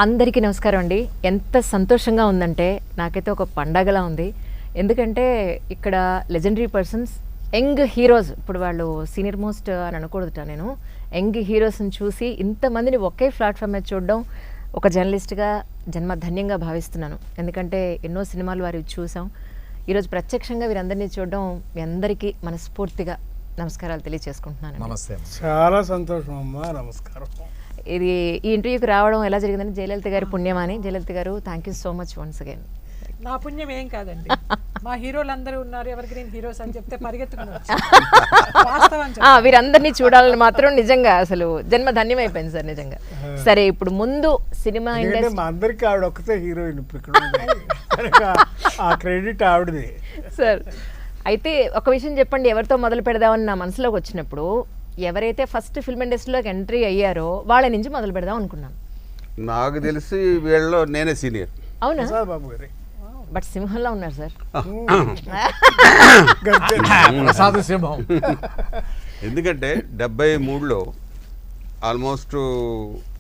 అందరికీ నమస్కారం అండి. ఎంత సంతోషంగా ఉందంటే నాకైతే ఒక పండగలా ఉంది. ఎందుకంటే ఇక్కడ లెజెండరీ పర్సన్స్, యంగ్ హీరోస్, ఇప్పుడు వాళ్ళు సీనియర్ మోస్ట్ అని అనకూడదుట, నేను యంగ్ హీరోస్ని చూసి ఇంతమందిని ఒకే ప్లాట్ఫామ్ మీద చూడడం ఒక జర్నలిస్ట్గా జన్మధన్యంగా భావిస్తున్నాను. ఎందుకంటే ఎన్నో సినిమాలు వారి చూసాం. ఈరోజు ప్రత్యక్షంగా వీరందరినీ చూడడం మీ అందరికీ మనస్ఫూర్తిగా నమస్కారాలు తెలియజేసుకుంటున్నాను. నమస్తే. చాలా సంతోషం అమ్మా, నమస్కారం. ఇది ఈ ఇంటర్వ్యూకి రావడం ఎలా జరిగిందని జయలలిత గారి పుణ్యమని. జయలలిత గారు, thank you so much once again. నా పుణ్యం ఏం కాదండి, మా హీరోలు అందరూ ఉన్నారు, ఎవరికి నేను హీరోస్ అని చెప్తే పరిగెత్తుకుని వీరందరినీ చూడాలని మాత్రం నిజంగా అసలు జన్మ ధన్యం అయిపోయింది సార్ నిజంగా. సరే, ఇప్పుడు ముందు సినిమా ఇండస్ట్రీ మా అందరికి ఆవిడ ఒక్కతే హీరోయిన్ ఇప్పుడు ఇక్కడ ఆ క్రెడిట్ ఆవిడది సార్. అయితే ఒక విషయం చెప్పండి, ఎవరితో మొదలు పెడదామని నా మనసులోకి వచ్చినప్పుడు ఎవరైతే ఫస్ట్ ఫిల్మ్ ఇండస్ట్రీలోకి ఎంట్రీ అయ్యారో వాళ్ళ నుంచి మొదలు పెడదాం అనుకున్నాను. నాకు తెలిసి వీళ్ళలో నేనే సీనియర్. అవునా? బాబు గారి బట్ సింహంలో ఉన్నారు సార్. సింహం. ఎందుకంటే 73లో ఆల్మోస్ట్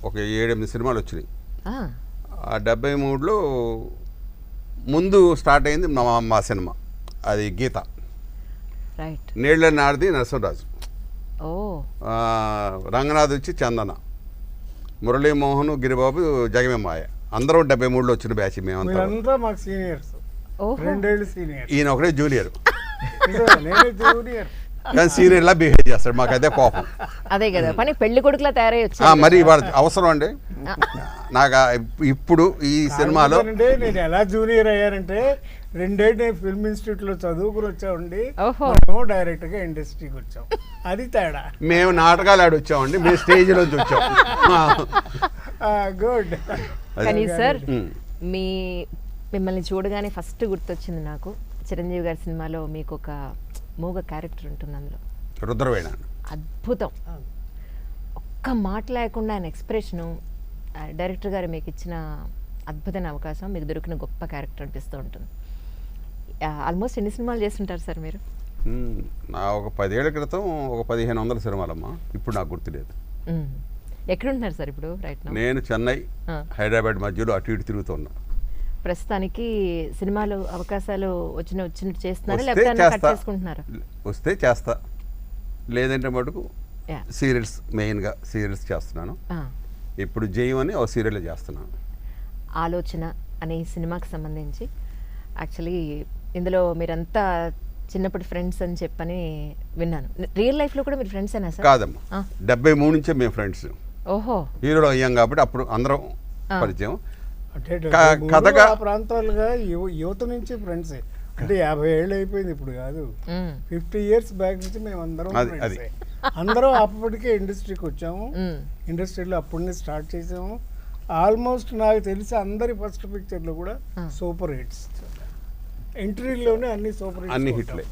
ఒక 7-8 సినిమాలు వచ్చినాయి. ఆ 73లో ముందు స్టార్ట్ అయింది మా సినిమా, అది గీత. రైట్. నీళ్ళ నాడిది నరసింహరాజు, రంగనాథ్ వచ్చి చందన, మురళీమోహన్, గిరిబాబు, జగమే మాయ. అందరం 73లో వచ్చిన బ్యాచ్ మేమంతా. మాకు సీనియర్స్, 2 ఏళ్ళు సీనియర్. ఈయన ఒకటే జూనియర్. జూనియర్ కానీ సీనియర్ లా బిహేవ్ చేస్తాడు, మాకు అదే కోపం. అదే కదా పని, పెళ్లి కొడుకులా తయారై వచ్చా. మరి వాళ్ళ అవసరం అండి నాకు ఇప్పుడు ఈ సినిమాలో. నేను ఎలా జూనియర్ అయ్యానంటే 2 ఏళ్ళు నేను ఫిల్మ్ ఇన్స్టిట్యూట్ లో చదువుకుని వచ్చామండి, డైరెక్ట్ గా ఇండస్ట్రీకి వచ్చాం. అది తేడా. మేము నాటకాలు ఆడి వచ్చామండి, మేము స్టేజ్ నుంచి వచ్చాం. గుడ్. కానీ సార్, మిమ్మల్ని చూడగానే ఫస్ట్ గుర్తొచ్చింది నాకు చిరంజీవి గారి సినిమాలో మీకు ఒక మూగ క్యారెక్టర్ ఉంటుంది, అందులో రుద్రవేణ. అద్భుతం. ఒక్క మాట లేకుండా ఆయన ఎక్స్ప్రెషను, డైరెక్టర్ గారు మీకు ఇచ్చిన అద్భుతమైన అవకాశం, మీకు దొరికిన గొప్ప క్యారెక్టర్ అనిపిస్తూ ఉంటుంది. ఆల్మోస్ట్ ఎన్ని సినిమాలు చేస్తుంటారు సార్ మీరు? నా ఒక 10 ఏళ్ల క్రితం ఒక 1500 సినిమాలమ్మా, ఇప్పుడు నాకు గుర్తులేదు. ఎక్కడుంటున్నారు సార్ ఇప్పుడు? రైట్ నౌ నేను చెన్నై, హైదరాబాద్ మధ్యలో అటు ఇటు తిరుగుతున్నా. ప్రస్తుతానికి సినిమాలు అవకాశాలు వచ్చినట్టు చేస్తున్నారా, లేకపోతే కట్ చేసుకుంటున్నారా? వస్తే చేస్తా, లేదంటే మటుకు సీరియల్స్, మెయిన్గా సీరియల్స్ చేస్తున్నాను. ఇప్పుడు జయం అని ఒక సీరియల్ చేస్తున్నాను. ఆలోచన అనే ఈ సినిమాకి సంబంధించి యాక్చువల్లీ ఇందులో మీరంతా చిన్నప్పటి ఫ్రెండ్స్ అని చెప్పని విన్నాను. రియల్ లైఫ్లో కూడా మీరు ఫ్రెండ్స్ అయినా సార్? కాదమ్మా, 73 నుంచే మేము ఫ్రెండ్స్. ఓహో. హీరోలో అయ్యాం కాబట్టి అప్పుడు అందరం పరిచయం. కథగా ప్రాంతాలుగా యువత నుంచి ఫ్రెండ్స్, అంటే 50 ఏళ్ళు అయిపోయింది ఇప్పుడు కాదు, 50 years బ్యాక్ నుంచి మేము అందరం అప్పటికే ఇండస్ట్రీకి వచ్చాము. ఇండస్ట్రీలో అప్పుడే స్టార్ట్ చేసాము. ఆల్మోస్ట్ నాకు తెలిసి అందరి ఫస్ట్ పిక్చర్లు కూడా సూపర్ హిట్స్. ఎంట్రీలోనే అన్ని సూపర్ హిట్స్, అన్ని హిట్లే.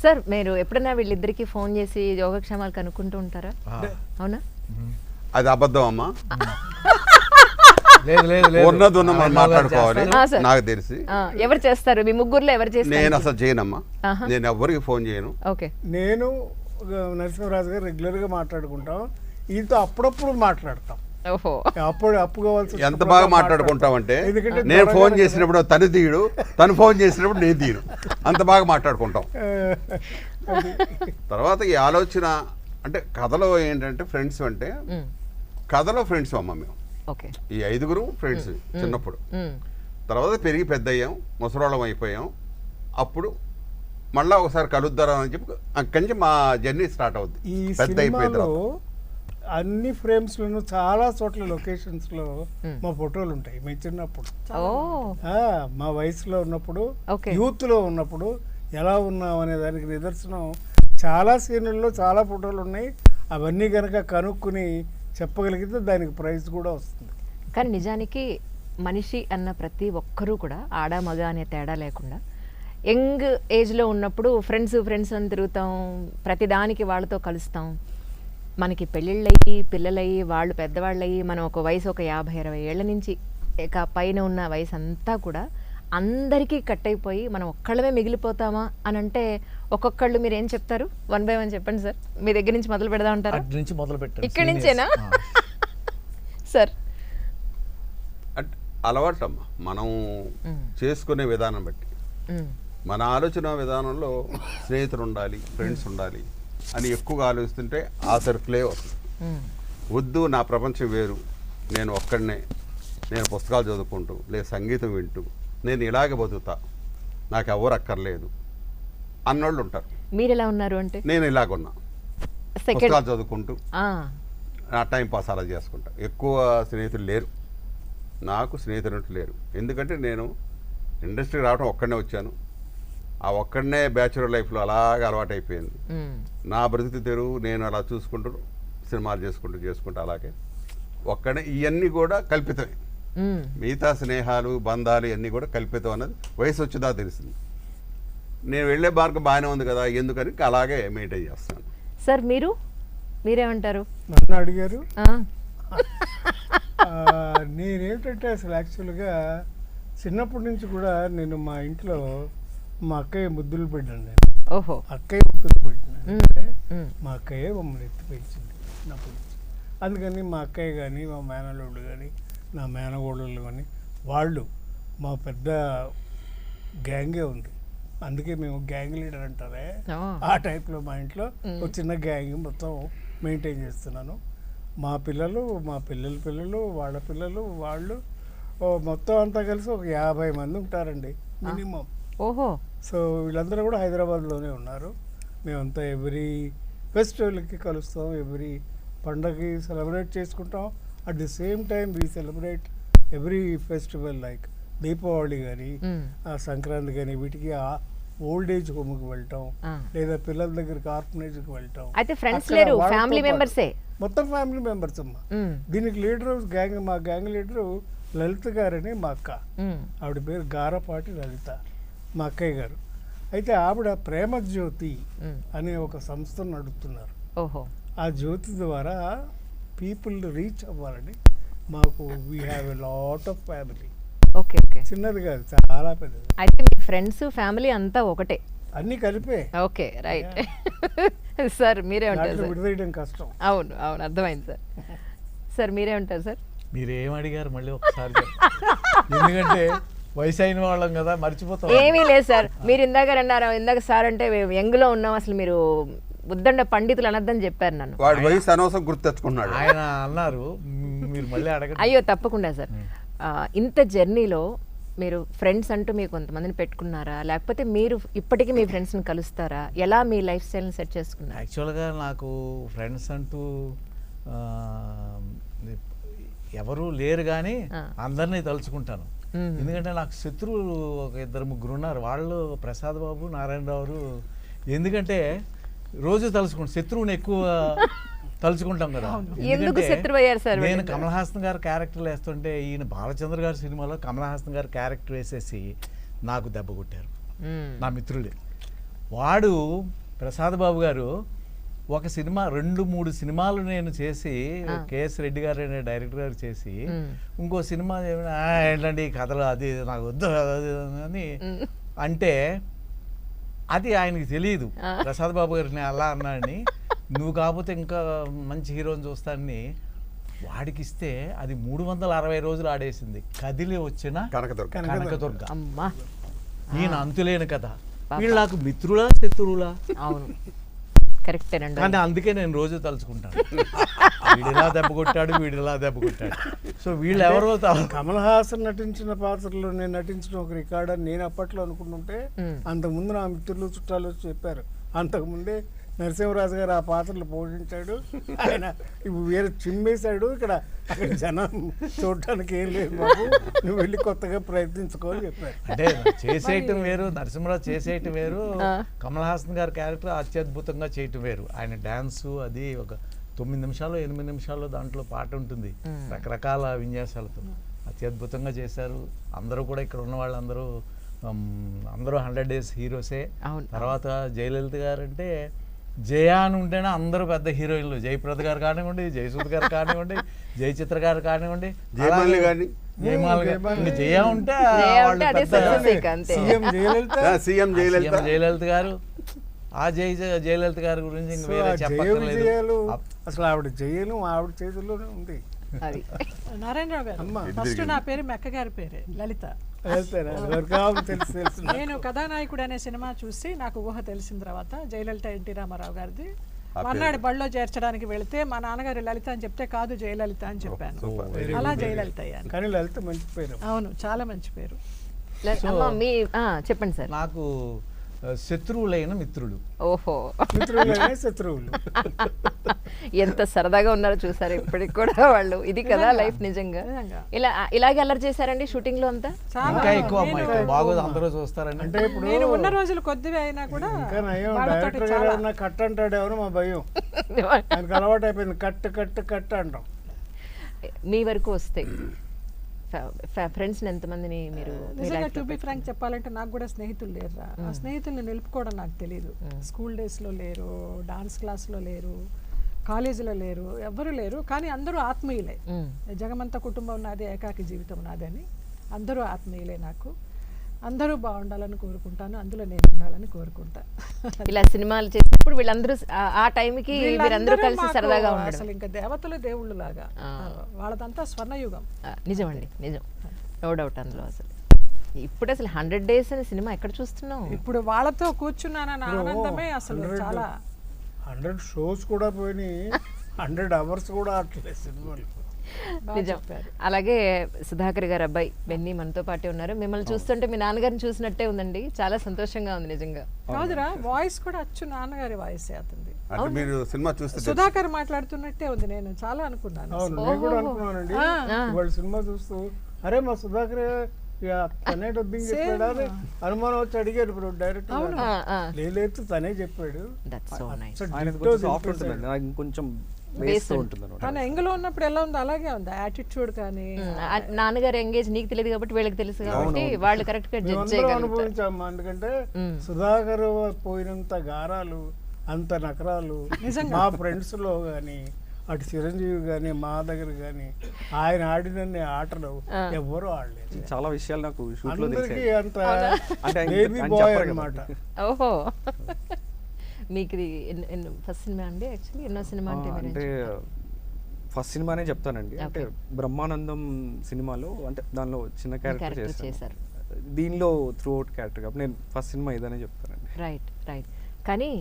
సార్, మీరు ఎప్పుడైనా వీళ్ళిద్దరికి ఫోన్ చేసి యోగక్షేమాలు కనుక్కుంటూ ఉంటారా? అవునా? అది అబద్ధం అమ్మా. ఉన్నది మాట్లాడుకోవాలి. నాకు తెలిసి ఎవరు చేస్తారు మీ ముగ్గురులో? ఎవరు చేస్తారు? నేను అసలు చేయనమ్మా, నేను ఎవరికి ఫోన్ చేయను. ఓకే. నేను నరసింహరాజు గారు రెగ్యులర్ గా మాట్లాడుకుంటాం, ఈయనతో అప్పుడప్పుడు మాట్లాడతాం. అప్పు కావాల్సి. ఎంత బాగా మాట్లాడుకుంటామంటే, నేను ఫోన్ చేసినప్పుడు తను తీయడు, తను ఫోన్ చేసినప్పుడు నేను తీయను, అంత బాగా మాట్లాడుకుంటాం. తర్వాత ఈ ఆలోచన అంటే కథలో ఏంటంటే, ఫ్రెండ్స్ అంటే కథలో ఫ్రెండ్స్ అమ్మ మేము. ఈ 5గురు ఫ్రెండ్స్ చిన్నప్పుడు. తర్వాత పెరిగి పెద్ద అయ్యాం, ముసలోళ్ళం అయిపోయాం. అప్పుడు మళ్ళా ఒకసారి కలుద్దాం అని చెప్పి అక్కడి నుంచి మా జర్నీ స్టార్ట్ అవుద్ది. ఈ సినిమాలో అన్ని ఫ్రేమ్స్ లోను చాలా చోట్ల లొకేషన్స్ లో మా ఫోటోలు ఉంటాయి. మేము చిన్నప్పుడు, మా వయసులో ఉన్నప్పుడు, యూత్ లో ఉన్నప్పుడు ఎలా ఉన్నాం అనే దానికి నిదర్శనం చాలా సీన్లలో చాలా ఫోటోలు ఉన్నాయి. అవన్నీ కనుక కనుక్కుని చెప్పగలిగితే దానికి ప్రైజ్ కూడా వస్తుంది. కానీ నిజానికి మనిషి అన్న ప్రతి ఒక్కరూ కూడా ఆడ మగ అనే తేడా లేకుండా యంగ్ ఏజ్లో ఉన్నప్పుడు ఫ్రెండ్స్ అని తిరుగుతాం, ప్రతిదానికి వాళ్ళతో కలుస్తాం. మనకి పెళ్ళిళ్ళయ్యి, పిల్లలయ్యి, వాళ్ళు పెద్దవాళ్ళయ్యి, మనం ఒక వయసు ఒక 50-60 ఏళ్ల నుంచి ఇక పైన ఉన్న వయసు అంతా కూడా అందరికీ కట్ అయిపోయి మనం ఒక్కళ్ళమే మిగిలిపోతామా అని అంటే, ఒక్కొక్కళ్ళు మీరు ఏం చెప్తారు? 1 by 1 చెప్పండి సార్. మీ దగ్గర నుంచి మొదలు పెడదాం అంటారా? మొదలు పెట్టండి. ఇక్కడి నుంచేనా సార్? అంటే అలవాటమ్మా మనం చేసుకునే విధానం బట్టి. మన ఆలోచన విధానంలో స్నేహితులు ఉండాలి, ఫ్రెండ్స్ ఉండాలి అని ఎక్కువగా ఆలోచిస్తుంటే ఆ సర్కిలే వస్తుంది. వద్దు, నా ప్రపంచం వేరు, నేను ఒక్కడనే, నేను పుస్తకాలు చదువుకుంటూ లేదా సంగీతం వింటూ నేను ఇలాగే బతుకుతా, నాకు ఎవరు అక్కర్లేదు అన్నోళ్ళు ఉంటారు. మీరు ఎలా ఉన్నారు అంటే? నేను ఇలాగున్నా, పుస్తకాలు చదువుకుంటూ నా టైం పాస్ అలా చేసుకుంటా. ఎక్కువ స్నేహితులు లేరు నాకు, స్నేహితులు లేరు. ఎందుకంటే నేను ఇండస్ట్రీకి రావడం ఒక్కడనే వచ్చాను. ఆ ఒక్కడనే బ్యాచులర్ లైఫ్లో అలాగే అలవాటు అయిపోయింది. నా బ్రతుకు తెరువు నేను అలా చూసుకుంటూ సినిమాలు చేసుకుంటూ అలాగే ఒక్కడే. ఇవన్నీ కూడా కల్పితమే. మిగతా స్నేహాలు, బంధాలు ఇవన్నీ కూడా కల్పితం అన్నది వయసు వచ్చిందా తెలిసింది. నేను వెళ్ళే మార్గం బాగానే ఉంది కదా, ఎందుకని అలాగే మెయింటైన్ చేస్తాను. సార్ మీరేమంటారు? నన్ను అడిగారు. నేనేమిటంటే అసలు యాక్చువల్గా చిన్నప్పటి నుంచి కూడా నేను మా ఇంట్లో మా అక్కయ్య ముద్దులు పెట్టాను. నేను ఓహో, అక్కయ్య ముద్దులు పెట్టినాను అంటే మా అక్కయ్య మమ్మల్ని ఎత్తి పెంచింది చిన్నప్పటి నుంచి. అందుకని మా అక్కయ్య కానీ, మా మేనల్లుడు కానీ, నా మేనగోడలు కానీ వాళ్ళు మా పెద్ద గ్యాంగే ఉంది. అందుకే మేము గ్యాంగ్ లీడర్ అంటారే, ఆ టైప్లో మా ఇంట్లో ఒక చిన్న గ్యాంగ్ మొత్తం మెయింటైన్ చేస్తున్నాను. మా పిల్లలు, మా పిల్లలు, వాళ్ళ పిల్లలు, వాళ్ళు మొత్తం అంతా కలిసి ఒక 50 మంది ఉంటారండి మినిమం. ఓహో. సో వీళ్ళందరూ కూడా హైదరాబాద్లోనే ఉన్నారు. మేమంతా ఎవ్రీ ఫెస్టివల్కి కలుస్తాం, ఎవ్రీ పండగకి సెలబ్రేట్ చేసుకుంటాం. At the same time we celebrate every festival like Deepavali కానీ, సంక్రాంతి కానీ, వీటికి ఓల్డ్ ఏజ్ హోమ్కి వెళ్ళటం, లేదా పిల్లల దగ్గరికి ఆర్ఫనేజ్కి వెళ్ళటం. అయితే ఫ్రెండ్స్ లేరు, ఫ్యామిలీ మెంబర్సే, మొత్తం ఫ్యామిలీ మెంబర్స్ అమ్మా. దీనికి లీడరు మా గ్యాంగ్ లీడరు లలిత గారని మా అక్క. ఆవిడ పేరు గారపాటి లలిత, మా అక్కయ్య గారు. అయితే ఆవిడ ప్రేమ జ్యోతి అనే ఒక సంస్థను నడుపుతున్నారు. ఓహో. ఆ జ్యోతి ద్వారా పీపుల్ రీచ్ అవ్వాలని మాకు we have a lot of family. Okay okay. చిన్నది కాదు, చాలా పెద్దది. అయితే మీ ఫ్రెండ్స్ ఫ్యామిలీ అంతా ఒకటే, అన్ని కలిపే. Okay, right. సార్ మీరే ఉంటారు? విడదీయడం కష్టం. అవును అవును, అర్థమైంది సార్. సార్ మీరే ఉంటారు సార్? మీరేం అడిగారు మళ్ళీ ఒకసారి? ఎందుకంటే వయసు అయిన వాళ్ళం కదా, మర్చిపోతాం. ఏమీ లేదు సార్, మీరు ఇందాక అన్నారు, ఇందాక సార్ అంటే యంగ్లో ఉన్నాం, అసలు మీరు ఉద్దండ పండితులు అనద్దని చెప్పారు నన్ను. వాడి వయసు అనవసరం గుర్తు తెచ్చుకున్నాడు ఆయన అన్నారు, మీరు మళ్ళీ అడగండి. అయ్యో తప్పకుండా సార్. ఇంత జర్నీలో మీరు ఫ్రెండ్స్ అంటూ మీరు కొంతమందిని పెట్టుకున్నారా, లేకపోతే మీరు ఇప్పటికీ మీ ఫ్రెండ్స్ని కలుస్తారా? ఎలా మీ లైఫ్ స్టైల్ని సెట్ చేసుకున్నారు? యాక్చువల్గా నాకు ఫ్రెండ్స్ అంటూ ఎవరు లేరు, కానీ అందరినీ తలుచుకుంటాను. ఎందుకంటే నాకు శత్రువులు ఒక 2-3 ఉన్నారు. వాళ్ళు ప్రసాద్ బాబు, నారాయణరావు. ఎందుకంటే రోజు తలుచుకుంటాం, శత్రువుని ఎక్కువ తలుచుకుంటాం కదా. ఎందుకు శత్రువు అయ్యారు సార్? నేను కమల్ హాసన్ గారు క్యారెక్టర్లు వేస్తుంటే ఈయన బాలచంద్ర గారి సినిమాలో కమల్ హాసన్ గారు క్యారెక్టర్ వేసేసి నాకు దెబ్బ కొట్టారు నా మిత్రుడే. వాడు ప్రసాద్ బాబు గారు ఒక సినిమా 2-3 సినిమాలు నేను చేసి, కేఎస్ రెడ్డి గారు అనే డైరెక్టర్ గారు చేసి, ఇంకో సినిమా ఏంటండి కథలు అది నాకు వద్దు అని అంటే అది ఆయనకి తెలియదు. ప్రసాద్ బాబు గారిని అలా అన్నాడని, నువ్వు కాకపోతే ఇంకా మంచి హీరోని చూస్తానని వాడికి ఇస్తే అది 360 రోజులు ఆడేసింది. కదిలి వచ్చిన కనకదుర్గ. ఈయన అంతులేని కథ. వీళ్ళు నాకు మిత్రులా శత్రువులా? అవును, కరెక్టేనండి. కానీ అందుకే నేను రోజు తలుచుకుంటాను, వీడిలా దెబ్బ కొట్టాడు, వీడిలా దెబ్బ కొట్టాడు. సో వీళ్ళు ఎవరో కమల్ హాసన్ నటించిన పాత్రలో నేను నటించిన ఒక రికార్డ్ అని నేను అప్పట్లో అనుకుంటుంటే, అంతకుముందు నా మిత్రులు చుట్టాలు వచ్చి చెప్పారు, అంతకుముందే నరసింహరాజు గారు ఆ పాత్రలు పోషించాడు, ఆయన వేరే చిమ్మేశాడు, ఇక్కడ జనం చూడటానికి ఏం లేదు బాబు, నువ్వు వెళ్ళి కొత్తగా ప్రయత్నించుకోని చెప్పారు. అంటే చేసేయటం వేరు, నరసింహరాజు చేసేయటం వేరు, కమల్ హాసన్ గారి క్యారెక్టర్ అత్యద్భుతంగా చేయటం వేరు. ఆయన డ్యాన్సు అది ఒక 9 నిమిషాలు 8 నిమిషాల్లో దాంట్లో పాట ఉంటుంది, రకరకాల విన్యాసాలతో అత్యద్భుతంగా చేశారు. అందరూ కూడా ఇక్కడ ఉన్న వాళ్ళందరూ అందరూ 100 డేస్ హీరోసే. తర్వాత జయలలిత గారు అంటే జయ అని ఉంటేనే అందరూ పెద్ద హీరోయిన్లు. జయప్రద గారు కానివ్వండి, జయసూద్ గారు కానివ్వండి, జయచిత్ర గారు కానివ్వండి, జయమాల గారు. జయ ఉంటే సీఎం జయలలిత గారు. ఆ జయలలిత గారి గురించి వేరే చెప్పక్కర్లేదు. అసలు ఆవిడ జయలు ఆవిడ చేతుల్లోనే ఉంది. అది నారాయణరావు గారు అమ్మా. ఫస్ట్ నా పేరు మెక్క గారి పేరే లలిత. వెళ్తారా? ఎవరికి కావాలి తెలుసు తెలుసు నాకు. నేను కథానాయకుడు అనే సినిమా చూసి నాకు ఊహ తెలిసిన తర్వాత జయలలిత ఎన్టీ రామారావు గారిది మర్నాడు బడిలో చేర్చడానికి వెళితే మా నాన్నగారు లలిత అని చెప్తే కాదు జయలలిత అని చెప్పాను. అలా జయలలిత అయ్యాను. కానీ లలిత మంచి పేరు. అవును, చాలా మంచి పేరు. అమ్మ మీ చెప్పండి సార్. నాకు శత్రువులైన మిత్రులు. ఓహో, మిత్రులైన శత్రువులు. ఎంత సరదాగా ఉన్నారో చూసారు ఇప్పటికి కూడా వాళ్ళు. ఇది కదా లైఫ్ నిజంగా. నిజంగా. ఇలాగే అల్లరి చేశారండి షూటింగ్ లో అంతా? చాలా. ఇంకా ఎక్కువ అమ్మాయి బాగోదు అందరూ చూస్తారని. అంటే ఇప్పుడు నేను ఉన్న రోజులు కొద్దివే అయినా కూడా ఇంకా నయం వాళ్ళతోటి డైరెక్టర్ గారు ఏమన్నా కట్ అంటాడు ఎవరు మా భయం. ఆయనకు అలవాటు అయిపోయింది కట్ కట్ కట్ అంటాం. మీ వరకు వస్తే ఫ్రెండ్స్ ఎంతమందిని మీరు మీ నిజంగా life టు లో బి ఫ్రాంక్ చెప్పాలంటే నాకు కూడా స్నేహితులు లేరురా. ఆ స్నేహితుల్ని నిలుపుకోవడం నాకు తెలియదు. స్కూల్ డేస్లో లేరు, డాన్స్ క్లాస్లో లేరు, కాలేజీలో లేరు, ఎవ్వరూ లేరు. కానీ అందరూ ఆత్మీయులే. జగమంత కుటుంబం నాదే, ఏకాకి జీవితం నాదని అందరూ ఆత్మీయులే. నాకు అందరూ బాగుండాలని కోరుకుంటాను, అందులో నేను ఉండాలని కోరుకుంటా. ఇలా సినిమాలు చేసినప్పుడు వీళ్ళందరూ ఆ టైంకి వీరందరూ కలిసి మాకు సరదాగా ఉండడం అసలు ఇంకా దేవతలు దేవుళ్ళు లాగా. వాళ్ళదంతా స్వర్ణయుగం. నిజం అండి, నిజం, నో డౌట్ అందులో. అసలు ఇప్పుడు అసలు 100 days అనే సినిమా ఎక్కడ చూస్తున్నాం? ఇప్పుడు వాళ్ళతో కూర్చున్నానన్న ఆనందమే అసలు చాలా. 100 shows కూడా పోయినాయి, 100 hours కూడా ఆడలేదు సినిమాలు. నిజం. అలాగే సుధాకర్ గారు అబ్బాయి బెన్నీ మనతో పాటే ఉన్నారు. మిమ్మల్ని చూస్తుంటే మీ నాన్నగారిని చూసినట్టే ఉందండి, చాలా సంతోషంగా ఉంది నిజంగా. కాదురా, వాయిస్ కూడా అచ్చు నాన్నగారి వాయిస్ అవుతుంది. అంటే మీరు సినిమా చూస్తే సుధాకర్ మాట్లాడుతున్నట్టే ఉంది. నేను చాలా అనుకున్నాను. అవును, నేను కూడా అనుకున్నానండి వాళ్ళ సినిమా చూస్తూ, అరే మా సుధాకర్ తనే డబ్బింగ్ చెప్పాడా అని అనుమానం వచ్చి అడిగారు ఇప్పుడు డైరెక్ట్. లేదు తనే చెప్పాడు. That's so nice. ఆయన కొంచెం సాఫ్ట్ ఉంటుందండి, నాకు ఇంకొంచెం బేస్ ఉంటుంది అనమాట. కానీ ఎంగలో ఉన్నప్పుడు ఎలా ఉందో అలాగే ఉంది యాటిట్యూడ్. కానీ నాన్నగారు ఎంగేజ్ నీకు తెలియదు కాబట్టి వీళ్ళకి తెలుసు కాబట్టి వాళ్ళు కరెక్ట్ గా జడ్జ్ చేయగలుగుతారు. అనుభవించాము, ఎందుకంటే సుధాకర్ పోయినంత గారాలు అంత నకరాలు మా ఫ్రెండ్స్ లో గాని, అటు చిరంజీవి గాని మా దగ్గర గాని ఆయన ఆడిన ఆటలు ఎవ్వరూ ఆడలేదు. చాలా విషయాలు నాకు షూట్ లో అందరికీ తెలిసాయి. అంత అంటే బేబీ ఆయన బాయ్ చెప్పరు కదా. అన్నమాట. ఓహో, మీకు ఇది ఫస్ట్ సినిమా అండి? యాక్చువల్లీ ఎన్నో సినిమా అంటే మీరు అంటే ఫస్ట్ సినిమానే చెప్తానండి. అంటే బ్రహ్మానందం సినిమాలో అంటే దానిలో చిన్న క్యారెక్టర్ క్యారెక్టర్ చేశాను. చేశారు. దీనిలో త్రూ అవుట్ క్యారెక్టర్ కాబట్టి నేను ఫస్ట్ సినిమా ఇదనే చెప్తానండి. Right right. కానీ